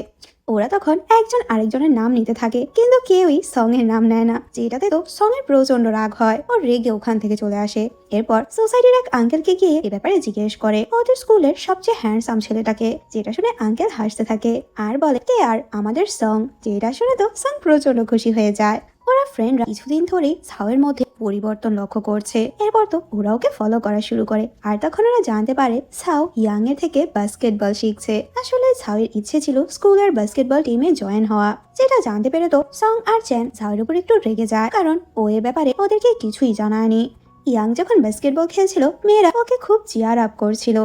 ওরা তখন একজন আরেকজনের নাম নিতে থাকে, কিন্তু কেউই সং এর নাম নেয় না, যেটাতে তো সং এর প্রচন্ড রাগ হয়। ও রেগে ওখান থেকে চলে আসে। এরপর সোসাইটির এক আঙ্কেলকে গিয়ে এ ব্যাপারে জিজ্ঞেস করে ওদের স্কুলের সবচেয়ে হ্যান্ডসাম ছেলেটাকে, যেটা শুনে আঙ্কেল হাসতে থাকে আর বলে কে আর আমাদের সং, যেটা শুনে তো সং প্রচন্ড খুশি হয়ে যায়। ওরা ফ্রেন্ডরা কিছুদিন ধরেই ছাওয়ের মধ্যে পরিবর্তন লক্ষ্য করছে। এরপর তো ওরা ওকে ফলো করা শুরু করে, আর তখন ওরা জানতে পারে ছাও ইয়াং এর থেকে বাস্কেটবল শিখছে। আসলে ছাওয়ের ইচ্ছে ছিল স্কুলের বাস্কেটবল টিমে জয়েন হওয়া, যেটা জানতে পেরে তো সং আর চ্যান ছাওয়ের উপর একটু রেগে যায়, কারণ ও এ ব্যাপারে ওদেরকে কিছুই জানায়নি। ইয়াং যখন বাস্কেটবল খেলছিল মেয়েরা ওকে খুব চিয়ার আপ করছিল।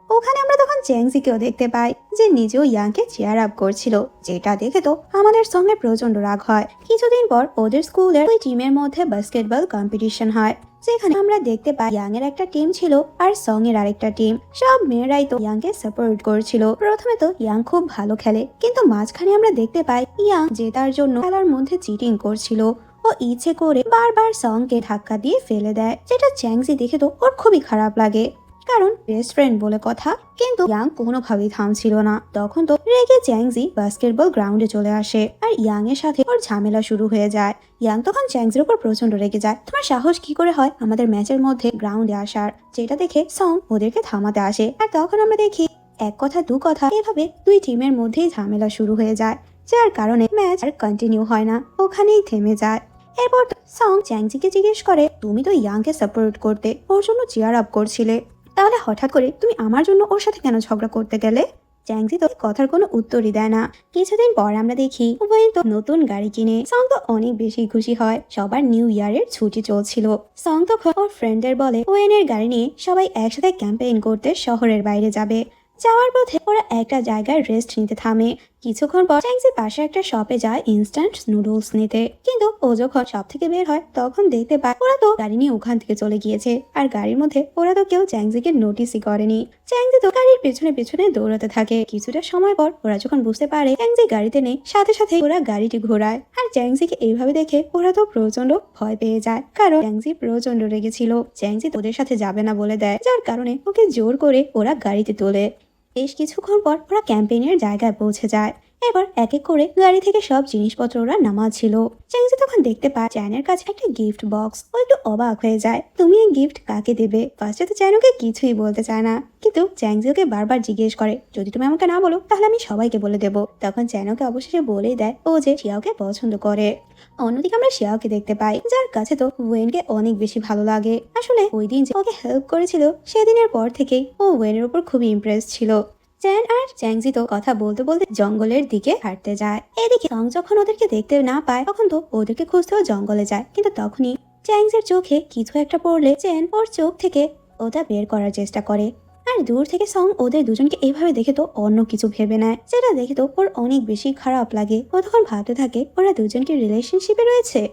ওখানে আমরা তখন চ্যাংজিকেও দেখতে পাই যে নিজেও ইয়াংকে চেয়ার আপ করছিল, যেটা দেখে তো আমাদের সঙ্গে প্রচন্ড রাগ হয়। কিছুদিন পর ওদের স্কুলের ওই টিমের মধ্যে বাস্কেটবল কম্পিটিশন হয়, যেখানে আমরা দেখতে পাই ইয়াং এর একটা টিম ছিল আর সং এর আরেকটা টিম। সব মেয়েরাই তো ইয়াংকে সাপোর্ট করছিল। প্রথমে তো ইয়াং খুব ভালো খেলে, কিন্তু মাঝখানে আমরা দেখতে পাই ইয়াং জেতার জন্য খেলার মধ্যে চিটিং করছিল। ও ইচ্ছে করে বারবার সংকে ধাক্কা দিয়ে ফেলে দেয়, যেটা চ্যাংজি দেখে তো ওর খুবই খারাপ লাগে, কারণ বেস্ট ফ্রেন্ড বলে কথা। কিন্তু ইয়াং কোনোভাবেই থামছিল না। তখন তো রেগে চ্যাংজি বাস্কেটবল গ্রাউন্ডে চলে আসে আর ইয়াং এর সাথে ওর ঝামেলা শুরু হয়ে যায়। ইয়াং তখন চ্যাংজির উপর প্রচন্ড রেগে যায়, তোমার সাহস কি করে হয় আমাদের ম্যাচের মধ্যে গ্রাউন্ডে আসার, যেটা দেখে সং ওদেরকে থামাতে আসে। আর তখন আমরা দেখি এক কথা দু কথা এভাবে দুই টিমের মধ্যেই ঝামেলা শুরু হয়ে যায়, যার কারণে ম্যাচ আর কন্টিনিউ হয় না, ওখানেই থেমে যায়। এরপর সং চ্যাংজিকে জিজ্ঞেস করে তুমি তো ইয়াংকে সাপোর্ট করতে, ওর জন্য চিয়ার আপ করছিলে, তাহলে হঠাৎ করে তুমি আমার জন্য ওর সাথে কেন ঝগড়া করতে গেলে। চ্যাংজি তো কথার কোনো উত্তরই দেয় না। কিছুদিন পর আমরা দেখি ওয়েন তো নতুন গাড়ি কিনে। সং তো অনেক বেশি খুশি হয়, সবার নিউ ইয়ারের ছুটি চলছিল। সং তখন ওর ফ্রেন্ডদের বলে ওয়েনের গাড়ি নিয়ে সবাই একসাথে ক্যাম্পেইন করতে শহরের বাইরে যাবে। যাওয়ার পথে ওরা একটা জায়গায় রেস্ট নিতে থামে। কিছুক্ষণ পর চ্যাংজি পাশে একটা শপে যায় ইনস্ট্যান্ট নুডলস নিতে, কিন্তু ও যখন শপ থেকে বের হয় তখন দেখতে পায় ওরা তো গাড়ি নিয়ে ওখান থেকে চলে গিয়েছে, আর গাড়ির মধ্যে ওরা তো কেউ চ্যাংজিকে নোটিসই করেনি। চ্যাংজি তো গাড়ির পেছনে পেছনে দৌড়াতে থাকে। কিছুটা সময় পর ওরা যখন বুঝতে পারে চ্যাংজি গাড়িতে নেই, সাথে সাথে ওরা গাড়িটি ঘোরায়। আর চ্যাংজিকে এইভাবে দেখে ওরা তো প্রচন্ড ভয় পেয়ে যায়, কারণ চ্যাংজি প্রচন্ড রেগেছিল। চ্যাংজি ওদের সাথে যাবে না বলে দেয়, যার কারণে ওকে জোর করে ওরা গাড়িতে তোলে। বেশ কিছুক্ষণ পর ওরা ক্যাম্পেইনের জায়গায় পৌঁছে যায়। এবার এক এক করে গাড়ি থেকে সব জিনিসপত্র ওরা নামাচ্ছিল। চ্যাংজি তখন দেখতে পায় চ্যানের কাছে একটা গিফট বক্স। ও একটু অবাক হয়ে যায়, তুমি এই গিফট কাকে দেবে। ফার্স্টে তো চ্যান ওকে কিছুই বলতে চায় না, কিন্তু চ্যাংজি ওকে বারবার জিজ্ঞেস করে যদি তুমি আমাকে না বলো তাহলে আমি সবাইকে বলে দেবো। তখন চ্যান ওকে অবশেষে বলেই দেয় ও যে শিয়াওকে পছন্দ করে। অন্যদিকে আমরা শিয়াওকে দেখতে পাই, যার কাছে তো ওয়েনকে অনেক বেশি ভালো লাগে। আসলে ওই দিন যে ওকে হেল্প করেছিল সেদিনের পর থেকেই ও ওয়েনের উপর খুবই ইমপ্রেস ছিল। চ্যান আর চ্যাংজি তো কথা বলতে বলতে জঙ্গলের দিকে হাঁটতে যায়। এদিকে সং যখন ওদেরকে দেখতে না পায় তখন তো ওদেরকে খুঁজতেও জঙ্গলে যায়, কিন্তু তখনই চ্যাংজির চোখে কিছু একটা পড়লে চ্যান ওর চোখ থেকে ওটা বের করার চেষ্টা করে। আর দূর থেকে সং ওদের দুজনকে এইভাবে দেখে তো অন্য কিছু ভেবে নেয়, যেটা দেখে তো ওর অনেক বেশি খারাপ লাগে। ও তখন ভাবতে থাকে ওরা দুজনকে রিলেশনশিপে রয়েছে।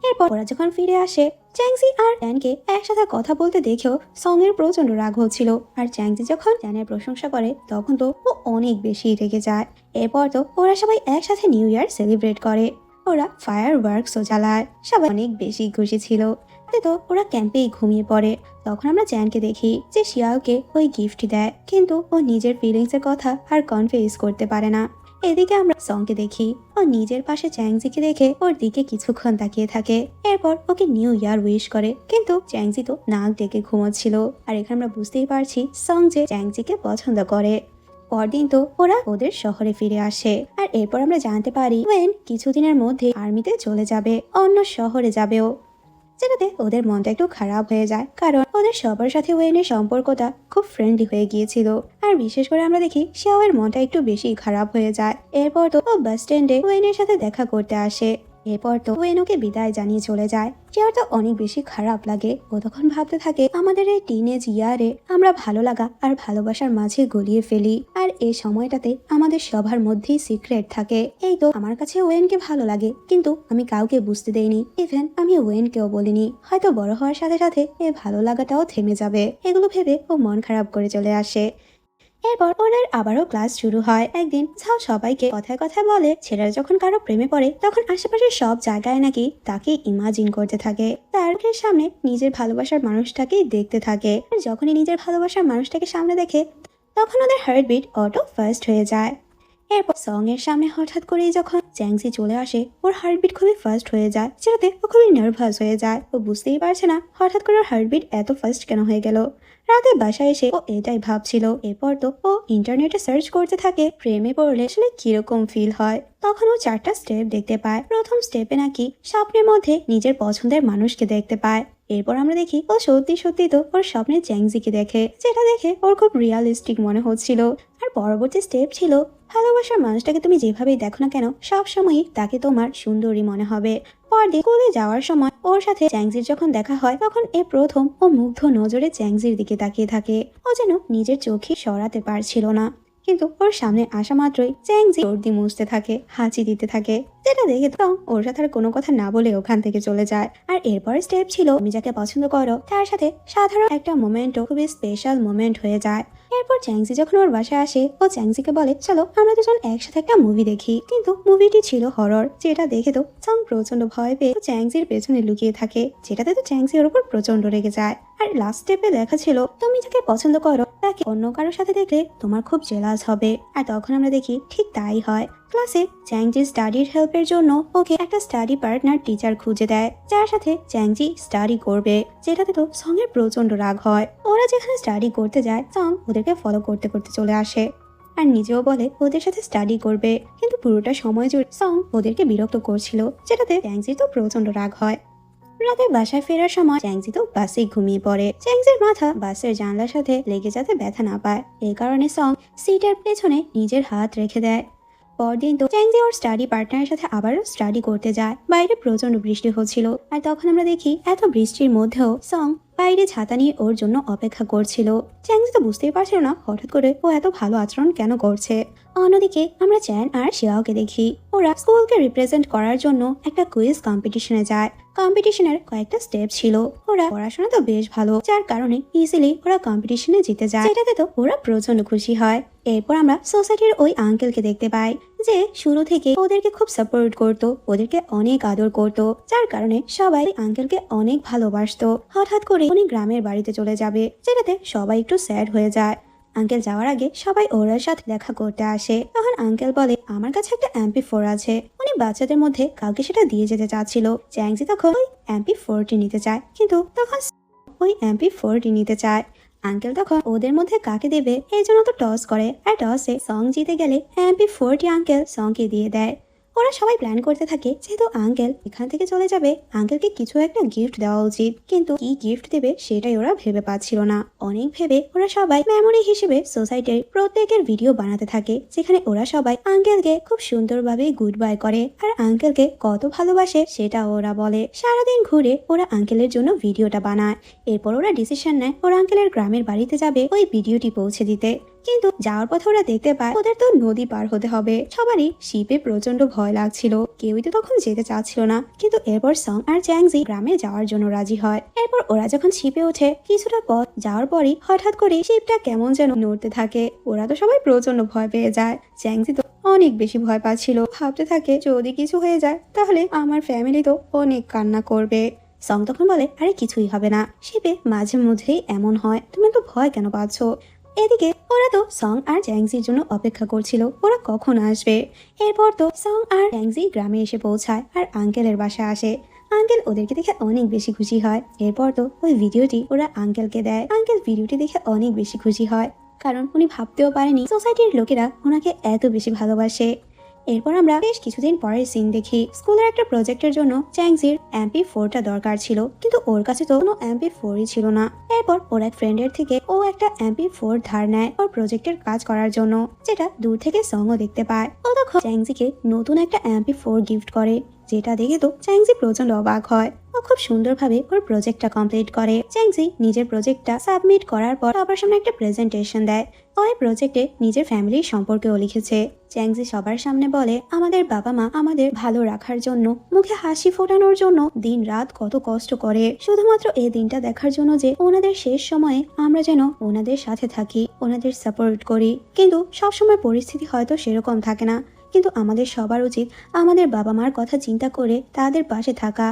এরপর ওরা যখন ফিরে আসে, চ্যাংজি আর চ্যানকে একসাথে কথা বলতে দেখেও সং এর প্রচন্ড রাগ হচ্ছিল। আর চ্যাংজি যখন চ্যানের প্রশংসা করে তখন তো ও অনেক বেশি রেগে যায়। এরপর তো ওরা সবাই একসাথে নিউ ইয়ার সেলিব্রেট করে। ওরা ফায়ার ওয়ার্কসও জ্বালায়, সবাই অনেক বেশি খুশি ছিল। তো ওরা ক্যাম্পেই ঘুমিয়ে পড়ে। তখন আমরা চ্যানকে দেখি যে শিয়াওকে ওই গিফট দেয়, কিন্তু ও নিজের ফিলিংস এর কথা আর কনফিউজ করতে পারে না। এদিকে আমরা সংকে দেখি ও নিজের পাশে চ্যাংজিকে দেখে ওর দিকে কিছুক্ষণ তাকিয়ে থাকে। এরপর ওকে নিউ ইয়ার উইশ করে, কিন্তু চ্যাংজি তো নাক ডেকে ঘুমোচ্ছিল। আর এখানে আমরা বুঝতেই পারছি সং যে চ্যাংজিকে পছন্দ করে। পরদিন তো ওরা ওদের শহরে ফিরে আসে। আর এরপর আমরা জানতে পারি ওয়েন কিছুদিনের মধ্যে আর্মিতে চলে যাবে, অন্য শহরে যাবেও, যেটাতে ওদের মনটা একটু খারাপ হয়ে যায়, কারণ ওদের সবার সাথে ওয়েনের সম্পর্কটা খুব ফ্রেন্ডলি হয়ে গিয়েছিল। আর বিশেষ করে আমরা দেখি শিয়াওয়ের মনটা একটু বেশি খারাপ হয়ে যায়। এরপর তো ও বাস স্ট্যান্ডে ওয়েনের সাথে দেখা করতে আসে। এরপর তো ওয়েন ওকে বিদায় জানিয়ে চলে যায়। শিয়াওর তো অনেক বেশি খারাপ লাগে। ও তখন ভাবতে থাকে আমাদের এই টিনেজ ইয়ারে আমরা ভালো লাগা আর ভালোবাসার মাঝে গলিয়ে ফেলি, আর এই সময়টাতে আমাদের সবার মধ্যেই সিক্রেট থাকে। এই তো আমার কাছে ওয়েনকে ভালো লাগে, কিন্তু আমি কাউকে বুঝতে দেইনি, ইভেন আমি ওয়েনকেও বলিনি। হয়তো বড় হওয়ার সাথে সাথে এই ভালো লাগাটাও থেমে যাবে। এগুলো ভেবে ও মন খারাপ করে চলে আসে। এরপর ওদের আবারও ক্লাস শুরু হয়। একদিন ঝাও সবাইকে কথায় কথায় বলে ছেলেরা যখন কারো প্রেমে পড়ে তখন আশেপাশের সব জায়গায় নাকি তাকে ইমাজিন করতে থাকে, তার মুখের সামনে নিজের ভালোবাসার মানুষটাকেই দেখতে থাকে। আর যখনই নিজের ভালোবাসার মানুষটাকে সামনে দেখে তখন ওদের হার্টবিট অটো ফার্স্ট হয়ে যায়। এরপর সং এর সামনে হঠাৎ করেই যখন চ্যাংজি চলে আসে ওর হার্টবিট খুবই ফাস্ট হয়ে যায়, যেটাতে ও খুবই নার্ভাস হয়ে যায়। ও বুঝতেই পারছে না হঠাৎ করে ওর হার্টবিট এত ফাস্ট কেন হয়ে গেল। রাতে বাসায় এসে ও এটাই ভাবছিল। এরপর তো ও ইন্টারনেটে সার্চ করতে থাকে প্রেমে পড়লে আসলে কিরকম ফিল হয়। তখন ও 4টা স্টেপ দেখতে পায়। প্রথম স্টেপে নাকি স্বপ্নের মধ্যে নিজের পছন্দের মানুষকে দেখতে পায়। এরপর আমরা দেখি ও সত্যি সত্যি তো ওর স্বপ্নে চ্যাংজিকে দেখে, যেটা দেখে ওর খুব রিয়ালিস্টিক মনে হচ্ছিল। আর পরবর্তী স্টেপ ছিল ভালোবাসার মানুষটাকে তুমি যেভাবেই দেখো না কেন সবসময়ই তাকে তোমার সুন্দরী মনে হবে। পরদিন স্কুলে যাওয়ার সময় ওর সাথে চ্যাংজির যখন দেখা হয় তখন প্রথম ও মুগ্ধ নজরে চ্যাংজির দিকে তাকিয়ে থাকে। ও যেন নিজের চোখে সরাতে পারছিল না, কিন্তু ওর সামনে আসা মাত্রই চ্যাংজি সর্দি মুছতে থাকে, হাঁচি দিতে থাকে, যেটা দেখে তো ওর সাথে আর কোনো কথা না বলে ওখান থেকে চলে যায়। আর এরপর স্টেপ ছিল তুমি যাকে পছন্দ করো তার সাথে সাধারণ একটা মোমেন্টও খুবই স্পেশাল মোমেন্ট হয়ে যায়। এরপর চ্যাংজি যখন ওর বাসায় আসে ও চ্যাংজিকে বলে চলো আমরা দুজন একসাথে একটা মুভি দেখি, কিন্তু মুভিটি ছিল হরর, যেটা দেখে তো সং প্রচন্ড ভয় পেয়ে চ্যাংজির পেছনে লুকিয়ে থাকে, যেটাতে তো চ্যাংজি ওর উপর প্রচন্ড রেগে যায়। আর লাস্ট স্টেপে লেখা ছিল তুমি যাকে পছন্দ করো তাকে অন্য কারোর সাথে দেখলে তোমার খুব জেলাস হবে। আর তখন আমরা দেখি ঠিক তাই হয়। ক্লাসে চ্যাংজি স্টাডির হেল্পের জন্য ওকে একটা স্টাডি পার্টনার টিচার খুঁজে দেয়, যার সাথে চ্যাংজি স্টাডি করবে, যেটাতে তো সং এর প্রচন্ড রাগ হয়। ওরা যেখানে স্টাডি করতে যায় সং ওদেরকে ফলো করতে করতে চলে আসে আর নিজেও বলে ওদের সাথে স্টাডি করবে, কিন্তু পুরোটা সময় জুড়ে সং ওদেরকে বিরক্ত করছিল, যেটাতে চ্যাংজির তো প্রচন্ড রাগ হয়। রাতে বাসায় ফেরার সময় চ্যাংজি তো বাসে ঘুমিয়ে পড়ে। চ্যাংজির মাথা বাসের জানলার সাথে লেগে যাতে ব্যথা না পায়, এই কারণে সং সিটের পেছনে নিজের হাত রেখে দেয়। পরদিন তো চ্যাংজি ওর স্টাডি পার্টনারের সাথে আবারও স্টাডি করতে যায়। বাইরে প্রচন্ড বৃষ্টি হচ্ছিল, আর তখন আমরা দেখি এত বৃষ্টির মধ্যেও সং বাইরে ছাতা নিয়ে ওর জন্য অপেক্ষা করছিল। চ্যাংজি তো বুঝতেই পারছিল না হঠাৎ করে ও এত ভালো আচরণ কেন করছে। অন্যদিকে আমরা চ্যান আর শিয়াওকে দেখি ওরা স্কুলকে রিপ্রেজেন্ট করার জন্য একটা কুইজ কম্পিটিশনে যায়। কম্পিটিশনের কয়েকটা স্টেপ ছিল। ওরা পড়াশোনা তো বেশ ভালো, যার কারণে ইজিলি ওরা কম্পিটিশনে জিতে যায়, যেটাতে তো ওরা প্রচন্ড খুশি হয়। এরপর আমরা সোসাইটির ওই আঙ্কেলকে দেখতে পাই, যে শুরু থেকে ওদেরকে খুব সাপোর্ট করতো, ওদেরকে অনেক আদর করতো, যার কারণে সবাই আঙ্কেলকে অনেক ভালোবাসতো। হঠাৎ করে উনি গ্রামের বাড়িতে চলে যাবে, যেটাতে সবাই একটু স্যাড হয়ে যায়। আঙ্কেল যাওয়ার আগে সবাই ওরার সাথে দেখা করতে আসে। তখন আঙ্কেল বলে আমার কাছে একটা MP4 আছে। উনি বাচ্চাদের মধ্যে কাউকে সেটা দিয়ে যেতে চাচ্ছিল। চ্যাংজি তখন ওই MP4টি নিতে চায়, কিন্তু তখন ওই MP4টি নিতে চায়। আঙ্কেল তখন ওদের মধ্যে কাকে দেবে এই জন্য তো টস করে, আর টসে সং জিতে গেলে MP4টি আঙ্কেল সংকে দিয়ে দেয়। ওরা সবাই প্ল্যান করতে থাকে যেহেতু আঙ্কেল এখান থেকে চলে যাবে, আঙ্কেলকে কিছু একটা গিফট দেওয়া উচিত, কিন্তু কি গিফট দেবে সেটাই ওরা ভেবে পাচ্ছিল না। অনেক ভেবে ওরা সবাই মেমোরি হিসেবে সোসাইটির প্রত্যেকের ভিডিও বানাতে থাকে, যেখানে ওরা সবাই আঙ্কেলকে খুব সুন্দরভাবে গুড বাই করে আর আঙ্কেলকে কত ভালোবাসে সেটা ওরা বলে। সারাদিন ঘুরে ওরা আঙ্কেলের জন্য ভিডিওটা বানায়। এরপর ওরা ডিসিশন নেয় ওরা আঙ্কেলের গ্রামের বাড়িতে যাবে ওই ভিডিওটি পৌঁছে দিতে। কিন্তু যাওয়ার পথে ওরা দেখতে পায় ওদের তো নদী পার হতে হবে। সবারই শিপে প্রচন্ড ভয় লাগছিল, কেউই তো তখন যেতে চাচ্ছিল না। কিন্তু এরপর সং আর চ্যাংজি গ্রামে যাওয়ার জন্য রাজি হয়। এরপর ওরা যখন শিপে ওঠে কিছুটা পথ যাওয়ার পরই হঠাৎ করে শিপটা কেমন যেন নড়তে থাকে। ওরা তো সবাই প্রচন্ড ভয় পেয়ে যায়। চ্যাংজি তো অনেক বেশি ভয় পাচ্ছিল, ভাবতে থাকে যদি কিছু হয়ে যায় তাহলে আমার ফ্যামিলি তো অনেক কান্না করবে। সং তখন বলে আরে কিছুই হবে না, শিপে মাঝে মধ্যেই এমন হয়, তুমি তো ভয় কেন পাচ্ছ। এদিকে ওরা তো সং আর চ্যাংজির জন্য অপেক্ষা করছিল ওরা কখন আসবে। এরপর তো সং আর চ্যাংজি গ্রামে এসে পৌঁছায় আর আঙ্কেলের বাসায় আসে। আঙ্কেল ওদেরকে দেখে অনেক বেশি খুশি হয়। এরপর তো ওই ভিডিওটি ওরা আঙ্কেলকে দেয়। আঙ্কেল ভিডিওটি দেখে অনেক বেশি খুশি হয়, কারণ উনি ভাবতেও পারেনি সোসাইটির লোকেরা ওনাকে এত বেশি ভালোবাসে। এরপর আমরা বেশ কিছুদিন পরের সিন দেখি। স্কুলের একটা প্রজেক্টের জন্য চ্যাংজির MP4টা দরকার ছিল, কিন্তু ওর কাছে তো কোনো MP4ই ছিল না। এরপর ওর এক ফ্রেন্ডের থেকে ও একটা MP4 ধার নেয় ওর প্রজেক্টের কাজ করার জন্য, যেটা দূর থেকে সঙ্গও দেখতে পায়। ও তখন চ্যাংজিকে নতুন একটা MP4 গিফট করে, যেটা দেখে তো চ্যাংজি প্রচন্ড অবাক হয়। ও খুব সুন্দরভাবে ওর প্রজেক্টটা কমপ্লিট করে। চ্যাংজি নিজের প্রজেক্টটা সাবমিট করার পর সবার সামনে একটা প্রেজেন্টেশন দেয়। ওই প্রজেক্টে নিজের ফ্যামিলির সম্পর্কেও লিখেছে। চ্যাংজি সবার সামনে বলে আমাদের বাবা মা আমাদের ভালো রাখার জন্য, মুখে হাসি ফোটানোর জন্য দিন রাত কত কষ্ট করে, শুধুমাত্র এই দিনটা দেখার জন্য যে ওনাদের শেষ সময়ে আমরা যেন ওনাদের সাথে থাকি, ওনাদের সাপোর্ট করি। কিন্তু সবসময় পরিস্থিতি হয়তো সেরকম থাকে না, কিন্তু আমাদের সবার উচিত আমাদের বাবা মার কথা চিন্তা করে তাদের পাশে থাকা।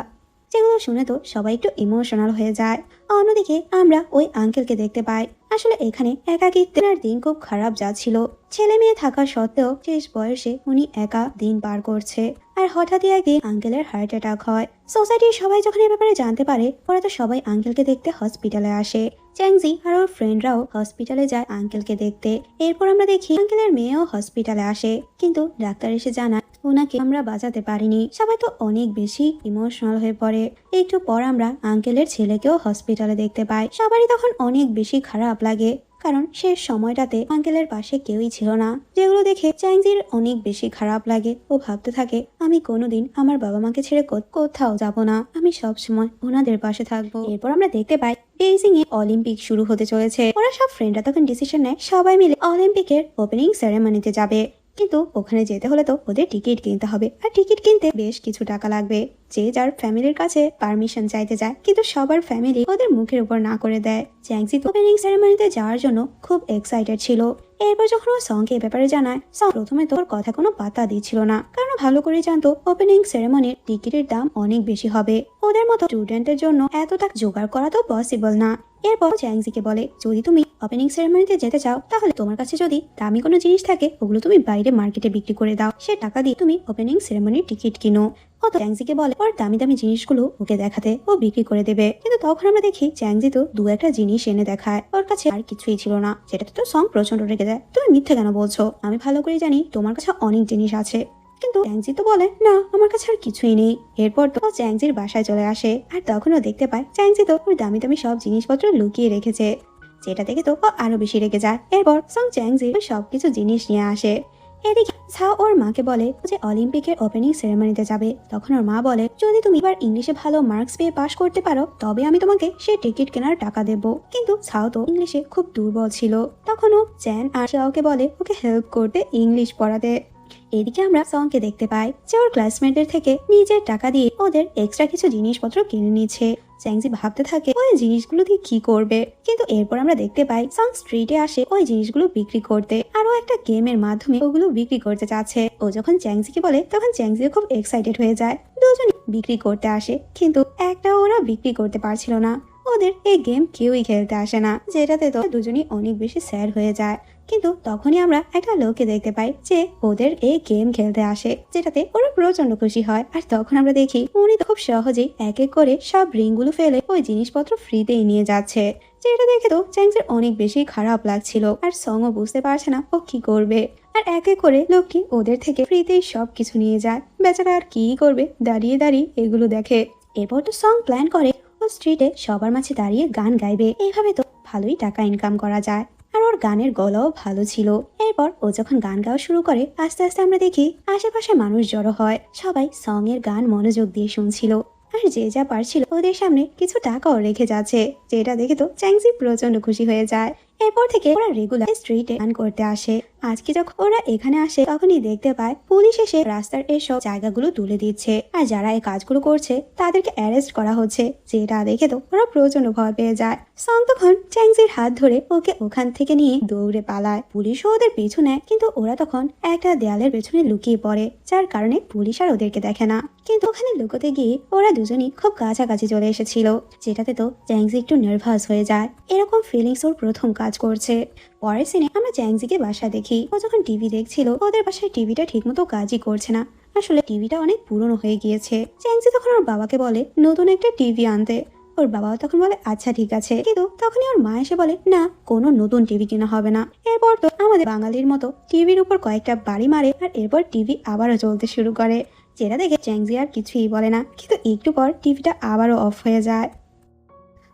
যেগুলো শুনে তো সবাই একটু ইমোশনাল হয়ে যায়। অন্যদিকে আমরা ওই আঙ্কেলকে দেখতে পাই। আসলে এখানে একাকিত্বের দিন খুব খারাপ যাচ্ছিল। ছেলে মেয়ে থাকা সত্ত্বেও শেষ বয়সে উনি একা দিন পার করছে। আর হঠাৎই একদিন আঙ্কেলের হার্ট অ্যাটাক হয়। সোসাইটির সবাই যখন এ ব্যাপারে জানতে পারে ওরা তো সবাই আঙ্কেলকে দেখতে হসপিটালে আসে। চ্যাংজি আর ওর ফ্রেন্ডরাও হসপিটালে যায় আঙ্কেলকে দেখতে। এরপর আমরা দেখি আঙ্কেলের মেয়েও হসপিটালে আসে, কিন্তু ডাক্তার এসে জানায় ওনাকে আমরা বাঁচাতে পারিনি। সবাই তো অনেক বেশি ইমোশনাল হয়ে পড়ে। একটু পর আমরা আঙ্কেলের ছেলেকেও হসপিটালে দেখতে পাই। সবারই তখন অনেক বেশি খারাপ লাগে, কারণ শেষ সময়টাতে আঙ্কেলের পাশে কেউই ছিল না। যেগুলো দেখে চ্যাংজির অনেক বেশি খারাপ লাগে। ও ভাবতে থাকে আমি কোনোদিন আমার বাবা মাকে ছেড়ে কোথাও যাব না, আমি সব সময় ওনাদের পাশে থাকবো। এরপর আমরা দেখতে পাই বেইজিং এ অলিম্পিক শুরু হতে চলেছে। ওরা সব ফ্রেন্ডরা তখন ডিসিশন নেয় সবাই মিলে অলিম্পিকের ওপেনিং সেরেমনিতে যাবে। কিন্তু ওখানে যেতে হলে তো ওদের টিকিট কিনতে হবে, আর টিকিট কিনতে বেশ কিছু টাকা লাগবে। যে যার ফ্যামিলির কাছে পারমিশন চাইতে যায়, কিন্তু সবার ফ্যামিলি ওদের মুখের উপর না করে দেয়। চ্যাংজি তো ওপেনিং সেরেমনিতে যাওয়ার জন্য খুব এক্সাইটেড ছিল। এরপর যখন ও সঙ্গে ব্যাপারে জানায়, সং প্রথমে তো ওর কথা কোনো পাত্তা দিচ্ছিল না, কারণ ভালো করে জানতো ওপেনিং সেরেমনির টিকিটের দাম অনেক বেশি হবে। ওদের মতো স্টুডেন্টের জন্য এত টাকা জোগাড় করা তো পসিবল না। এরপর চ্যাংজিকে বলে যদি তুমি ওপেনিং সেরেমনিতে যেতে চাও তাহলে তোমার কাছে যদি দামি কোনো জিনিস থাকে ওগুলো তুমি বাইরে মার্কেটে বিক্রি করে দাও, সে টাকা দিয়ে তুমি ওপেনিং সেরেমনির টিকিট কিনো। ও তো চ্যাংজিকে বলে ওর দামি দামি জিনিসগুলো ওকে দেখাতে, ও বিক্রি করে দেবে। কিন্তু তখন আমরা দেখি চ্যাংজি তো দু একটা জিনিস এনে দেখায়, ওর কাছে আর কিছুই ছিল না। যেটাতে তো সং প্রচন্ড রেগে যায়, তুমি মিথ্যে কেন বলছো, আমি ভালো করে জানি তোমার কাছে অনেক জিনিস আছে। কিন্তু চ্যাংজি তো বলে না আমার কাছে আর কিছুই নেই। এরপর তো চ্যাংজির বাসায় চলে আসে, আর তখনও দেখতে পায় চ্যাংজি তো ওর দামি দামি সব জিনিসপত্র লুকিয়ে রেখেছে, যেটা দেখে তো ও আরো বেশি রেগে যায়। এরপর সং চ্যাংজি সবকিছু জিনিস নিয়ে আসে। এদিকে ছাও ওর মাকে বলে যে অলিম্পিকের ওপেনিং সেরেমনিতে যাবে। তখন ওর মা বলে যদি তুমি এবার ইংলিশে ভালো মার্কস পেয়ে পাশ করতে পারো তবে আমি তোমাকে সেই টিকিট কেনার টাকা দেবো। কিন্তু ছাও তো ইংলিশে খুব দুর্বল ছিল। তখন ও চ্যান আর ছাওকে বলে ওকে হেল্প করতে ইংলিশ পড়াতে। এদিকে আমরা সংকে দেখতে পাই যে ওর ক্লাসমেটদের থেকে নিজের টাকা দিয়ে ওদের এক্সট্রা কিছু জিনিসপত্র কিনে নিচ্ছে। চ্যাংজি ভাবতে থাকে ওই জিনিসগুলো দিয়ে কি করবে, কিন্তু এরপর আমরা দেখতে পাই সং স্ট্রিটে আসে ওই জিনিসগুলো বিক্রি করতে, আর ও একটা গেমের মাধ্যমে ওগুলো বিক্রি করতে চাচ্ছে। ও যখন চ্যাংজিকে বলে তখন চ্যাংজিও খুব এক্সাইটেড হয়ে যায়। দুজনে বিক্রি করতে আসে, কিন্তু একটা ওরা বিক্রি করতে পারছিল না। ওদের এই গেম কেউই খেলতে আসে না, যেটাতে তো দুজনই অনেক বেশি স্যাড হয়ে যায়। কিন্তু তখনই আমরা একটা লোককে দেখতে পাই যে ওদের এই গেম খেলতে আসে, যেটাতে ওরা প্রচন্ড খুশি হয়। আর তখন আমরা দেখি উনি তো খুব সহজেই এক এক করে সব রিংগুলো ফেলে ওই জিনিসপত্র ফ্রিতেই নিয়ে যাচ্ছে, যেটা দেখে তো চ্যাংজির অনেক বেশি খারাপ লাগছিল। আর সং ও বুঝতে পারছে না ও কি করবে। আর এক এক করে লোকটি ওদের থেকে ফ্রিতেই সব কিছু নিয়ে যায়। বেচারা আর কি করবে, দাঁড়িয়ে দাঁড়িয়ে এগুলো দেখে। এরপর তো সং প্ল্যান করে ও স্ট্রিটে সবার মাঝে দাঁড়িয়ে গান গাইবে। এইভাবে তো ভালোই টাকা ইনকাম করা যায়, আর ওর গানের গলাও ভালো ছিল। এরপর ও যখন গান গাওয়া শুরু করে আস্তে আস্তে আমরা দেখি আশেপাশে মানুষ জড়ো হয়। সবাই সং এর গান মনোযোগ দিয়ে শুনছিল, আর যে যা পারছিল ওদের সামনে কিছু টাকাও রেখে যাচ্ছে, যেটা দেখে তো চ্যাংজি প্রচন্ড খুশি হয়ে যায়। এরপর থেকে ওরা রেগুলার স্ট্রিটে গান করতে আসে। আজকে যখন ওরা এখানে আসে তখনই দেখতে পায় পুলিশ এসে রাস্তার এসব জায়গাগুলো তুলে দিচ্ছে, আর যারা এই কাজগুলো করছে তাদেরকে অ্যারেস্ট করা হচ্ছে, যেটা দেখে তো ওরা প্রচন্ড ভয় পেয়ে যায়। সং তখন চ্যাংজির হাত ধরে ওকে ওখান থেকে নিয়ে দৌড়ে পালায়। পুলিশও ওদের পিছু নেয়, কিন্তু ওরা তখন একটা দেয়ালের পেছনে লুকিয়ে পড়ে, যার কারণে পুলিশ আর ওদেরকে দেখে না। কিন্তু ওখানে লুকোতে গিয়ে ওরা দুজনই খুব কাছাকাছি চলে এসেছিল, যেটাতে তো চ্যাংজি একটু নার্ভাস হয়ে যায়। এরকম ফিলিংস ওর প্রথম কাজ করছে। পরের সিনে আমরা চ্যাংজিকে বাসায় দেখি। ও যখন টিভি দেখছিল ওদের বাসায় টিভিটা ঠিকমতো কাজই করছে না, আসলে টিভিটা অনেক পুরনো হয়ে গিয়েছে। চ্যাংজি তখন ওর বাবাকে বলে নতুন একটা টিভি আনতে। ওর বাবাও তখন বলে আচ্ছা ঠিক আছে, কিন্তু তখনই ওর মা এসে বলে না, কোনো নতুন টিভি কেনা হবে না। এরপর তো আমাদের বাঙালির মতো টিভির উপর কয়েকটা বাড়ি মারে, আর এরপর টিভি আবারও চলতে শুরু করে, যেটা দেখে চ্যাংজি আর কিছুই বলে না। কিন্তু একটু পর টিভিটা আবারও অফ হয়ে যায়।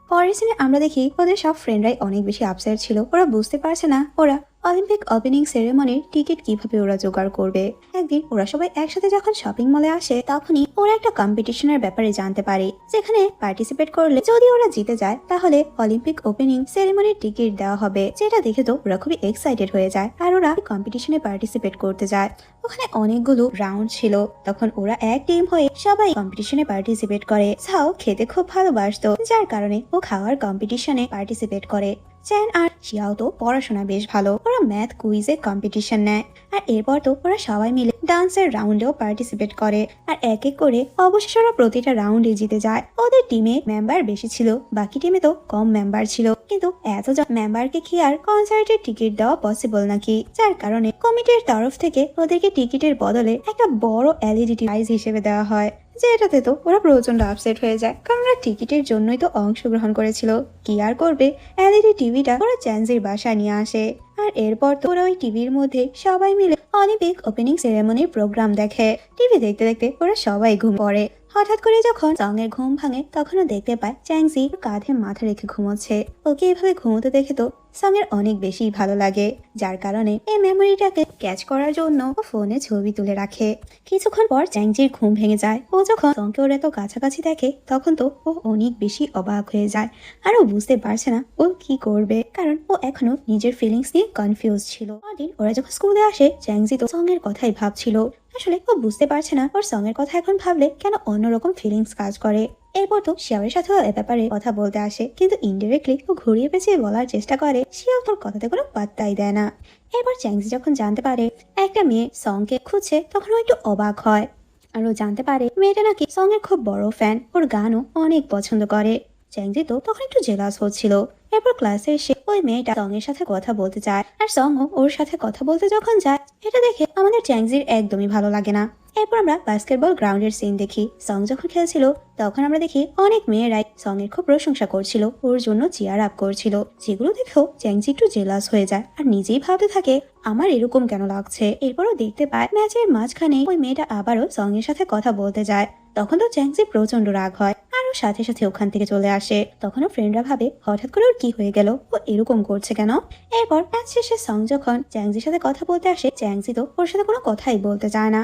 পরের সিনে আমরা দেখি ওদের সব ফ্রেন্ডরাই অনেক বেশি আপসেট ছিল। ওরা বুঝতে পারছে না ওরা অলিম্পিক ওপেনিং সেরেমনির টিকিট কিভাবে ওরা জোগাড় করবে। একদিন ওরা সবাই একসাথে যখন শপিং মলে আসে তখনই ওরা একটা কম্পিটিশনের ব্যাপারে জানতে পারে, যেখানে পার্টিসিপেট করলে যদি ওরা জিতে যায় তাহলে অলিম্পিক ওপেনিং সেরেমনির টিকিট দেওয়া হবে। যেটা দেখে তো ওরা খুবই এক্সাইটেড হয়ে যায়, আর ওরা কম্পিটিশনে পার্টিসিপেট করতে যায়। ওখানে অনেকগুলো রাউন্ড ছিল, তখন ওরা এক টিম হয়ে সবাই কম্পিটিশনে পার্টিসিপেট করে। সাও খেতে খুব ভালোবাসতো, যার কারণে ও খাওয়ার কম্পিটিশনে পার্টিসিপেট করে। চ্যান আর শিয়াও তো পড়াশোনা বেশ ভালো, ওরা ম্যাথ কুইজে কম্পিটিশন নেয়। আর এরপর তো ওরা সবাই মিলে ডান্সের রাউন্ডেও পার্টিসিপেট করে, আর এক এক করে অবশেষে ওরা প্রতিটা রাউন্ডে জিতে যায়। ওদের টিমে মেম্বার বেশি ছিল, বাকি টিমে তো কম মেম্বার ছিল, কিন্তু এতজন মেম্বারকে কি আর কনসার্টের টিকিট দেওয়া পসিবল নাকি? যার কারণে কমিটির তরফ থেকে ওদেরকে টিকিটের বদলে একটা বড় এলইডি প্রাইজ হিসেবে দেওয়া হয়, যেটাতে তো ওরা প্রচন্ড আপসেট হয়ে যায়, কারণ ওরা টিকিটের জন্যই তো অংশগ্রহণ করেছিল। কি আর করবে, এলইডি টিভিটা ওরা চ্যাংজির বাসায় নিয়ে আসে। আর এরপর তো ওরা ওই টিভির মধ্যে সবাই মিলে অলিম্পিক ওপেনিং সেরেমনির প্রোগ্রাম দেখে। টিভি দেখতে দেখতে ওরা সবাই ঘুম পড়ে। হঠাৎ করে যখন সং এর ঘুম ভাঙে তখনও দেখতে পায় চ্যাংজি কাঁধে মাথা রেখে ঘুমোচ্ছে। ওকে এভাবে ঘুমোতে দেখে তো সং এর অনেক বেশি ভালো লাগে, যার কারণে এই মেমোরিটাকে ক্যাচ করার জন্য ও ফোনে ছবি তুলে রাখে। কিছুক্ষণ পর চ্যাংজির ঘুম ভেঙে যায়। ও যখন সংকে ওর এত কাছাকাছি দেখে তখন তো ও অনেক বেশি অবাক হয়ে যায়, আর ও বুঝতে পারছে না ও কি করবে, কারণ ও এখনো নিজের ফিলিংস নিয়ে কনফিউজ ছিল। পরদিন ওরা যখন স্কুলে আসে চ্যাংজি তো সং এর কথাই ভাবছিল। আসলে ও বুঝতে পারছে না ওর সং এর কথা এখন ভাবলে কেন অন্যরকম ফিলিংস কাজ করে। এরপর তো শিয়াওয়ের সাথেও এ ব্যাপারে কথা বলতে আসে, কিন্তু ইনডিরেক্টলি ও ঘুরিয়ে পেঁচিয়ে বলার চেষ্টা করে। শিয়াও তোর কথাতে কোনো পাত্তাই দেয় না। এরপর চ্যাংজি যখন জানতে পারে একটা মেয়ে সংকে খুঁজছে তখন ও একটু অবাক হয়, আর ও জানতে পারে মেয়েটা নাকি সং এর খুব বড় ফ্যান, ওর গানও অনেক পছন্দ করে। চ্যাংজি তো তখন একটু জেলাস হচ্ছিল। এরপর ক্লাসে এসে ওই মেয়েটা সং এর সাথে কথা বলতে চায়, আর সংও ওর সাথে কথা বলতে যখন যায় এটা দেখে আমাদের চ্যাংজির একদমই ভালো লাগে না। এরপর আমরা বাস্কেটবল গ্রাউন্ডের সিন দেখি। সং যখন খেলছিল তখন আমরা দেখি অনেক মেয়েরাই সং এর খুব প্রশংসা করছিল, ওর জন্য চিয়ার আপ করছিল, যেগুলো দেখেও চ্যাংজি একটু জেলাস হয়ে যায়, আর নিজেই ভাবতে থাকে আমার এরকম কেন লাগছে। এরপরও দেখতে পায় ম্যাচের মাঝখানে ওই মেয়েটা আবারও সং এর সাথে কথা বলতে যায়। তখন তো চ্যাংজি প্রচন্ড রাগ হয়, আর ওর সাথে সাথে ওখান থেকে চলে আসে। তখন ওর ফ্রেন্ডরা ভাবে হঠাৎ করে ওর কি হয়ে গেল, ও এরকম করছে কেন। এরপর ম্যাচ শেষে সং যখন চ্যাংজির সাথে কথা বলতে আসে চ্যাংজি তো ওর সাথে কোনো কথাই বলতে চায় না।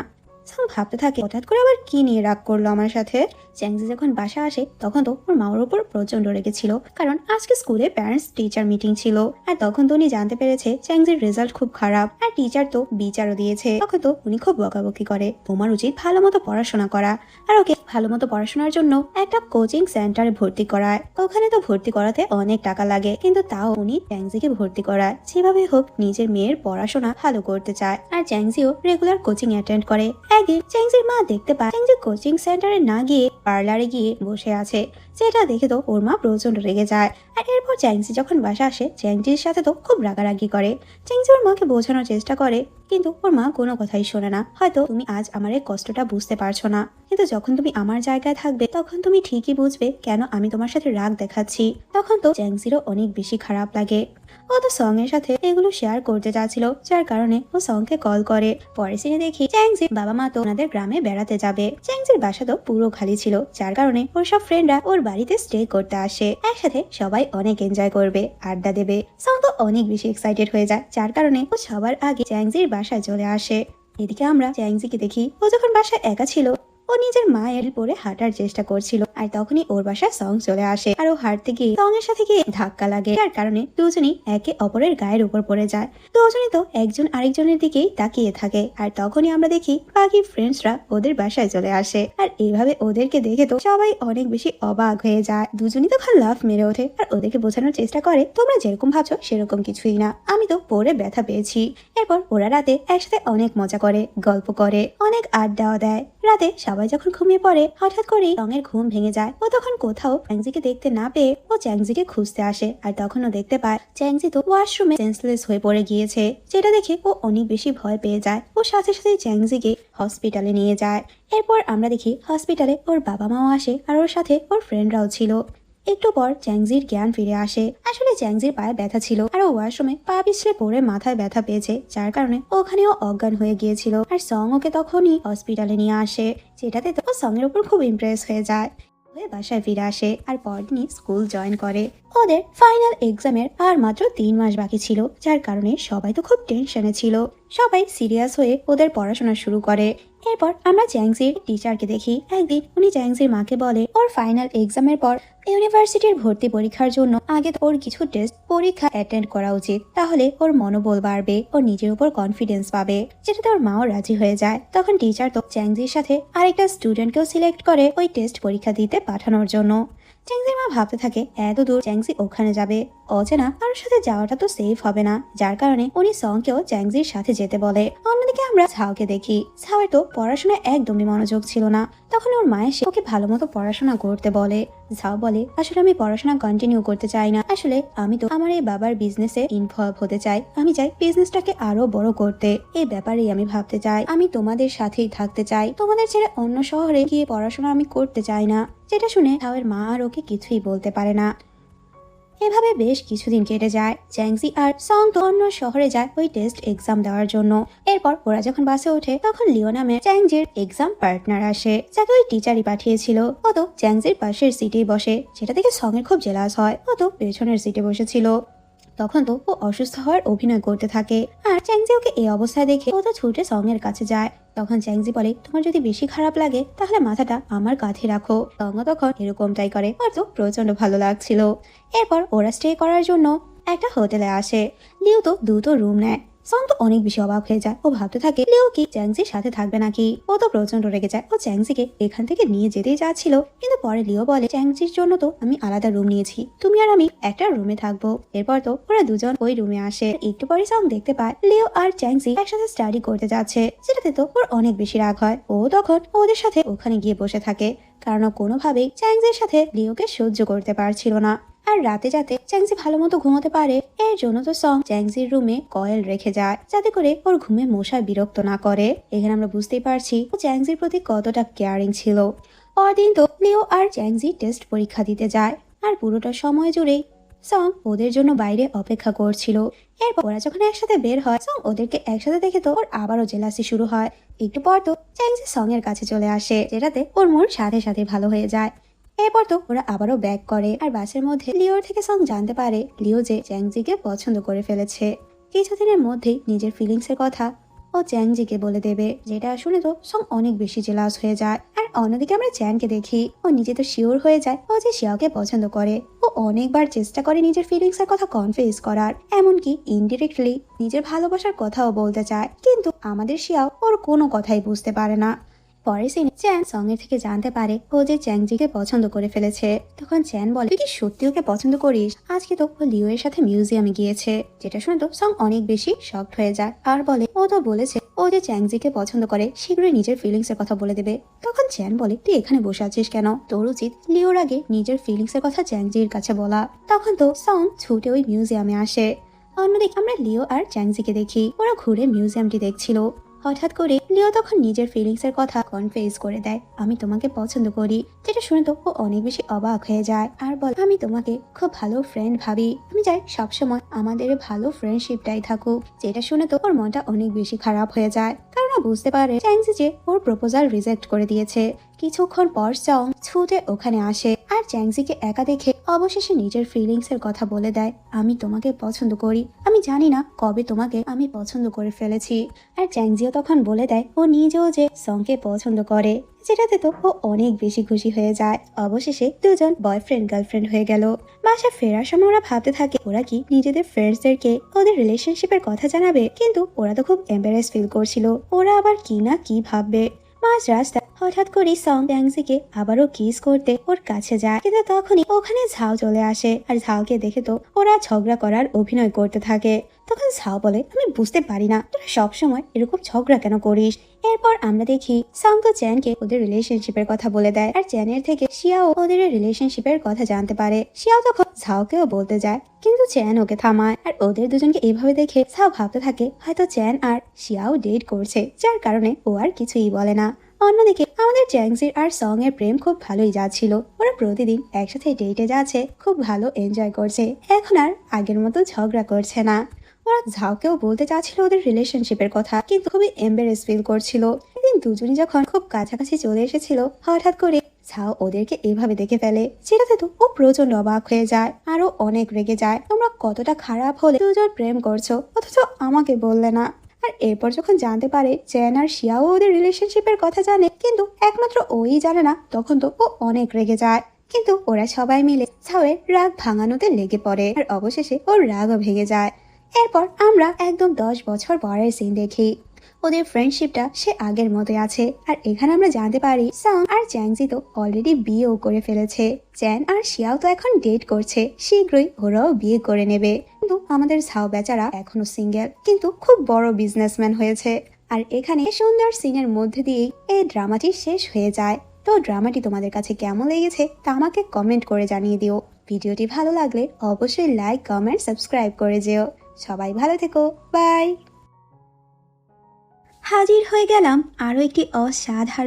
সং ভাবতে থাকে হঠাৎ করে আবার কি নিয়ে রাগ করলো আমার সাথে। চ্যাংজি যখন বাসা আসে তখন তো ওর মার উপর প্রচন্ড রেগেছিল, কারণ আজকে স্কুলে প্যারেন্টস টিচার মিটিং ছিল, আর তখন তো উনি জানতে পেরেছে চ্যাংজির রেজাল্ট খুব খারাপ, আর টিচার তো বিচারও দিয়েছে। তখন তো উনি খুব বকাবকি করে, তোমার উচিত ভালো মতো পড়াশোনা করা, আর ওকে ভালো মতো পড়াশোনার জন্য একটা কোচিং সেন্টারে ভর্তি করায়। ওখানে তো ভর্তি করাতে অনেক টাকা লাগে, কিন্তু তাও উনি চ্যাংজিকে ভর্তি করায়, যেভাবে হোক নিজের মেয়ের পড়াশোনা ভালো করতে চায়। আর চ্যাংজিও রেগুলার কোচিং অ্যাটেন্ড করে। একদিন চ্যাংজির মা দেখতে পায় চ্যাংজি কোচিং সেন্টারে না গিয়ে পার্লারে গিয়ে বসে আছে, যেটা দেখে তো ওর মা প্রচন্ড রেগে যায়। আর এরপর চ্যাংজি যখন বাসা আসে চ্যাংজির সাথে তো খুব রাগারাগি করে। চ্যাংজি ওর মাকে বোঝানোর চেষ্টা করে, কিন্তু ওর মা কোনো কথাই শোনে না। হয়তো তুমি আজ আমার এই কষ্টটা বুঝতে পারছো না, কিন্তু যখন তুমি আমার জায়গায় থাকবে তখন তুমি ঠিকই বুঝবে কেন আমি তোমার সাথে রাগ দেখাচ্ছি। তখন তো চ্যাংজিরও অনেক বেশি খারাপ লাগে। ও তো সং এর সাথে এগুলো শেয়ার করতে চাচ্ছিল, যার কারণে ও সংকে কল করে। পরে সিনে দেখি চ্যাংজির বাবা মা তো ওনাদের গ্রামে বেড়াতে যাবে। চ্যাংজির বাসা তো পুরো খালি ছিল, যার কারণে ওর সব ফ্রেন্ডরা ওর বাড়িতে স্টে করতে আসে। একসাথে সবাই অনেক এনজয় করবে, আড্ডা দেবে। সং তো অনেক বেশি এক্সাইটেড হয়ে যায়, যার কারণে ও সবার আগে চ্যাংজির বাসায় চলে আসে। এদিকে আমরা চ্যাংজিকে দেখি ও যখন বাসায় একা ছিল ও নিজের মায়ের পরে হাঁটার চেষ্টা করছিল, আর তখনই ওর বাসায় সং চলে আসে। আর ও হাঁটতে গিয়ে সং এর সাথে গিয়ে ধাক্কা লাগে, যার কারণে দুজনই একে অপরের গায়ের উপর পড়ে যায়। দুজনই তো একজন আরেকজনের দিকেই তাকিয়ে থাকে। আর তখনই আমরা দেখি বাকি ফ্রেন্ডসরা ওদের বাসায় চলে আসে, আর এইভাবে ওদেরকে দেখে তো সবাই অনেক বেশি অবাক হয়ে যায়। দুজনই তো ভালো লাফ মেরে ওঠে আর ওদেরকে বোঝানোর চেষ্টা করে, তোমরা যেরকম ভাবছো সেরকম কিছুই না, আমি তো পরে ব্যথা পেয়েছি। এরপর ওরা রাতে একসাথে অনেক মজা করে, গল্প করে, অনেক আড্ডাও দেয়। রাতে সবাই যখন ঘুমিয়ে পড়ে হঠাৎ করেই সঙের ঘুম ভেঙে যায়। ও তখন কোথাও চ্যাংজিকে দেখতে না পেয়ে ও চ্যাংজিকে খুঁজতে আসে, আর তখন ও দেখতে পায় চ্যাংজি তো ওয়াশরুমে সেন্সলেস হয়ে পড়ে গিয়েছে। যেটা দেখে ও অনেক বেশি ভয় পেয়ে যায়। ও সাথে সাথে চ্যাংজিকে হসপিটালে নিয়ে যায়। এরপর আমরা দেখি হসপিটালে ওর বাবা মাও আসে, আর ওর সাথে ওর ফ্রেন্ডরাও ছিল। একটু পর চ্যাংজির জ্ঞান ফিরে আসে। আসলে চ্যাংজির পায়ে ব্যথা ছিল, আর ও ওয়াশরুমে পা পিছলে পড়ে মাথায় ব্যথা পেয়েছে, যার কারণে ওখানেও অজ্ঞান হয়ে গিয়েছিল। আর সং ওকে তখনই হসপিটালে নিয়ে আসে, যেটাতে তো সং এর উপর খুব ইমপ্রেস হয়ে যায়। বাসায় ফিরে আসে আর পরদিনই স্কুল জয়েন করে। ওদের ফাইনাল এক্সামের আর মাত্র 3 মাস বাকি ছিল, যার কারণে সবাই তো খুব টেনশনে ছিল। সবাই সিরিয়াস হয়ে ওদের পড়াশোনা শুরু করে। এরপর আমরা চ্যাংজির টিচারকে দেখি। একদিন উনি চ্যাংজির মাকে বলে ওর ফাইনাল এক্সামের পর ইউনিভার্সিটির ভর্তি পরীক্ষার জন্য আগে ওর কিছু টেস্ট পরীক্ষা অ্যাটেন্ড করা উচিত, তাহলে ওর মনোবল বাড়বে, ওর নিজের উপর কনফিডেন্স পাবে। যেটাতে ওর মাও রাজি হয়ে যায়। তখন টিচার তো চ্যাংজির সাথে আরেকটা স্টুডেন্টকেও সিলেক্ট করে ওই টেস্ট পরীক্ষা দিতে পাঠানোর জন্য। চ্যাংজির মা ভাবতে থাকে এত দূর চ্যাংজি ওখানে যাবে, অচেনা কারোর সাথে যাওয়াটা তো সেফ হবে না, যার কারণে উনি সংকেও চ্যাংজির সাথে যেতে বলে। অন্যদিকে আমরা ঝাওকে দেখি। ঝাওয়ের তো পড়াশোনায় একদমই মনোযোগ ছিল না। তখন ওর মা এসে ওকে ভালো মতো পড়াশোনা করতে বলে। ঝাও বলে আসলে আমি পড়াশোনা কন্টিনিউ করতে চাই না, আসলে আমি তো আমার এই বাবার বিজনেসে ইনভলভ হতে চাই, আমি চাই বিজনেসটাকে আরো বড় করতে, এই ব্যাপারেই আমি ভাবতে চাই, আমি তোমাদের সাথেই থাকতে চাই, তোমাদের ছেড়ে অন্য শহরে গিয়ে পড়াশোনা আমি করতে চাই না। যেটা শুনে ঝাওয়ের মা আর ওকে কিছুই বলতে পারে না। এভাবে বেশ কিছুদিন কেটে যায়। চ্যাংজি আর সং তো অন্য শহরে যায় ওই টেস্ট এক্সাম দেওয়ার জন্য। এরপর ওরা যখন বাসে ওঠে তখন লিও নামে চ্যাংজির এক্সাম পার্টনার আসে, যাকে ওই টিচারই পাঠিয়েছিল। ও তো চ্যাংজির পাশের সিটেই বসে, যেটা দেখে সং এর খুব জেলাস হয়। ও তো পেছনের সিটে বসেছিল। তখন তো ও অসুস্থ হওয়ার অভিনয় করতে থাকে, আর চ্যাংজি ওকে এই অবস্থায় দেখে ও তো ছুটে সং এর কাছে যায়। তখন চ্যাংজি বলে তোমার যদি বেশি খারাপ লাগে তাহলে মাথাটা আমার কাঁধে রাখো। সং তখন এরকমটাই করে, ওর তো প্রচন্ড ভালো লাগছিল। এরপর ওরা স্টে করার জন্য একটা হোটেলে আসে। লিও তো দুটো রুম নেয়। সং তো অনেক বেশি অবাক হয়ে যায়। ও ভাবতে থাকে লিও কি চ্যাংজির সাথে থাকবে নাকি। ও তো প্রচন্ড রেগে যায়। ও চ্যাংজিকে এখান থেকে নিয়ে যেতেই যাচ্ছিল, কিন্তু পরে লিও বলে চ্যাংজির জন্য তো আমি আলাদা রুম নিয়েছি, তুমি আর আমি একটা রুমে থাকবো। এরপর তো ওরা দুজন ওই রুমে আসে। একটু পরে সং দেখতে পায় লিও আর চ্যাংজি একসাথে স্টাডি করতে যাচ্ছে, যেটাতে তো ওর অনেক বেশি রাগ হয়। ও তখন ওদের সাথে ওখানে গিয়ে বসে থাকে, কারণ ও কোনোভাবেই চ্যাংজির সাথে লিওকে সহ্য করতে পারছিল না। আর রাতে যাতে চ্যাংজি ভালো মতো ঘুমোতে পারে এর জন্য তো সং চ্যাংজির রুমে কয়েল রেখে যায়, যাতে করে ওর ঘুমে মশা বিরক্ত না করে। এখানে আমরা বুঝতেই পারছি ও চ্যাংজির প্রতি কতটা কেয়ারিং ছিল। পরদিন তো লিও আর চ্যাংজি টেস্ট পরীক্ষা দিতে যায়, আর পুরোটা সময় জুড়েই সং ওদের জন্য বাইরে অপেক্ষা করছিল। এরপর ওরা যখন একসাথে বের হয় সং ওদেরকে একসাথে দেখে তো ওর আবারও জেলাসি শুরু হয়। একটু পর তো চ্যাংজি সং এর কাছে চলে আসে, যেটাতে ওর মন সাথে সাথে ভালো হয়ে যায়। এরপর তো ওরা আবারও ব্যাক করে, আর বাসের মধ্যে লিওর থেকে সং জানতে পারে লিও যে চ্যাংজিকে পছন্দ করে ফেলেছে। কিছুদিনের মধ্যেই নিজের ফিলিংস এর কথা ও চ্যাংজিকে বলে দেবে, যেটা শুনে তো সং অনেক বেশি জেলাস হয়ে যায়। আর অন্যদিকে আমরা চ্যানকে দেখি, ও নিজে তো শিওর হয়ে যায় ও যে শিয়াওকে পছন্দ করে। ও অনেকবার চেষ্টা করে নিজের ফিলিংস এর কথা কনফেস করার, এমনকি ইনডিরেক্টলি নিজের ভালোবাসার কথাও বলতে চায়, কিন্তু আমাদের শিয়াও ওর কোনো কথাই বুঝতে পারে না। পরে সিনে চ্যান সং এর থেকে জানতে পারে ও যে চ্যাংজিকে পছন্দ করে ফেলেছে। তখন চ্যান বলে তুই কি সত্যি ওকে পছন্দ করিস? আজকে তো ও লিও এর সাথে মিউজিয়ামে গিয়েছে। যেটা শুনে তো সং অনেক বেশি শকড হয়ে যায়, আর বলে ও তো বলেছে ও যে চ্যাংজিকে পছন্দ করে শীঘ্রই নিজের ফিলিংস এর কথা বলে দেবে। তখন চ্যান বলে তুই এখানে বসে আছিস কেন? তোর উচিত লিওর আগে নিজের ফিলিংস এর কথা চ্যাংজির কাছে বলা। তখন তো সং ছুটে ওই মিউজিয়ামে আসে। অন্যদিকে আমরা লিও আর চ্যাংজিকে দেখি, ওরা ঘুরে মিউজিয়ামটি দেখছিল। হঠাৎ করে লিও তখন নিজের ফিলিংসের কথা কনফেস করে দেয়, আমি তোমাকে পছন্দ করি। যেটা শুনে তো ও অনেক বেশি অবাক হয়ে যায় আর বলে, আমি তোমাকে খুব ভালো ফ্রেন্ড ভাবি, আমি চাই সবসময় আমাদের ভালো ফ্রেন্ডশিপটাই থাকুক। যেটা শুনে তো ওর মনটা অনেক বেশি খারাপ হয়ে যায়, কারণ ও বুঝতে পারে চ্যাংজি যে ওর প্রপোজাল রিজেক্ট করে দিয়েছে। কিছুক্ষণ পর সং ছুটে ওখানে আসে আর চ্যাংজিকে একা দেখে অবশেষে নিজের ফিলিংস এর কথা বলে দেয়, আমি তোমাকে পছন্দ করি, আমি জানি না কবে তোমাকে আমি পছন্দ করে ফেলেছি। আর চ্যাংজিও তখন বলে দেয় ও নিজেও যে সংকে পছন্দ করে, যেটাতে তো ও অনেক বেশি খুশি হয়ে যায়। অবশেষে দুজন বয়ফ্রেন্ড গার্লফ্রেন্ড হয়ে গেল। বাসা ফেরার সময় ওরা ভাবতে থাকে ওরা কি নিজেদের ফ্রেন্ডসদেরকে ওদের রিলেশনশিপের কথা জানাবে, কিন্তু ওরা তো খুব এম্বারেস ফিল করছিল, ওরা আবার কি না কি ভাববে। মাঝ রাস্তা হঠাৎ করে সং চ্যাংজিকে আবারও কিস করতে ওর কাছে যায়, কিন্তু তখনই ওখানে ঝাও চলে আসে আর ঝাওকে দেখে তো ওরা ঝগড়া করার অভিনয় করতে থাকে। তখন ঝাও বলে, আমি বুঝতে পারি না তোরা সবসময় এরকম ঝগড়া কেন করিস। এরপর আমরা দেখি সং তো চ্যানকে ওদের রিলেশনশিপের কথা বলে দেয় আর চ্যানের থেকে শিয়াও ওদের রিলেশনশিপের কথা জানতে পারে। শিয়াও তখন ঝাওকেও বলতে যায়, কিন্তু চ্যান ওকে থামায়। আর ওদের দুজনকে এইভাবে দেখে ঝাও ভাবতে থাকে হয়তো চ্যান আর শিয়াও ডেট করছে, যার কারণে ও আর কিছুই বলে না। অন্যদিকে আমাদের চ্যাংজির আর সং এর প্রেম খুব ভালোই যাচ্ছিল, ওরা প্রতিদিন একসাথে ডেটে যাচ্ছে, খুব ভালো এনজয় করছে, এখন আর আগের মতো ঝগড়া করছে না। ওরা ঝাওকেও বলতে চাচ্ছিল ওদের রিলেশনশিপের কথা, কিন্তু খুবই এম্বারেস ফিল করছিল। একদিন দুজনই যখন খুব কাছাকাছি চলে এসেছিল, হঠাৎ করে ঝাও ওদেরকে এভাবে দেখে ফেলে, যেটাতে তো ও প্রচন্ড অবাক হয়ে যায়, আরো অনেক রেগে যায়, তোমরা কতটা খারাপ হলে দুজন প্রেম করছো অথচ আমাকে বললে না। আর এরপর যখন জানতে পারে চ্যান আর শিয়াও ওদের রিলেশনশিপের কথা জানে, কিন্তু একমাত্র ওই জানে না, তখন তো ও অনেক রেগে যায়। কিন্তু ওরা সবাই মিলে ঝাওয়ের রাগ ভাঙানোতে লেগে পড়ে আর অবশেষে ওর রাগও ভেঙে যায়। এরপর আমরা একদম 10 বছর পরের সিন দেখি, ওদের ফ্রেন্ডশিপটা সে আগের মতোই আছে। আর এখানে আমরা জানতে পারি সং আর চ্যাংজি তো অলরেডি বিয়েও করে ফেলেছে, চ্যান আর শিয়াও তো এখন ডেট করছে, শীঘ্রই ওরাও বিয়ে করে নেবে। কিন্তু আমাদের ঝাও বেচারা এখনো সিঙ্গেল, কিন্তু খুব বড় বিজনেসম্যান হয়েছে। আর এখানে সুন্দর সিনের মধ্যে দিয়েই এই ড্রামাটি শেষ হয়ে যায়। তো ড্রামাটি তোমাদের কাছে কেমন লেগেছে তা আমাকে কমেন্ট করে জানিয়ে দিও। ভিডিওটি ভালো লাগলে অবশ্যই লাইক, কমেন্ট, সাবস্ক্রাইব করে যেও। সবাই ভালো থেকো, বাই। হাজির হয়ে গেলাম আরো একটি অসাধারণ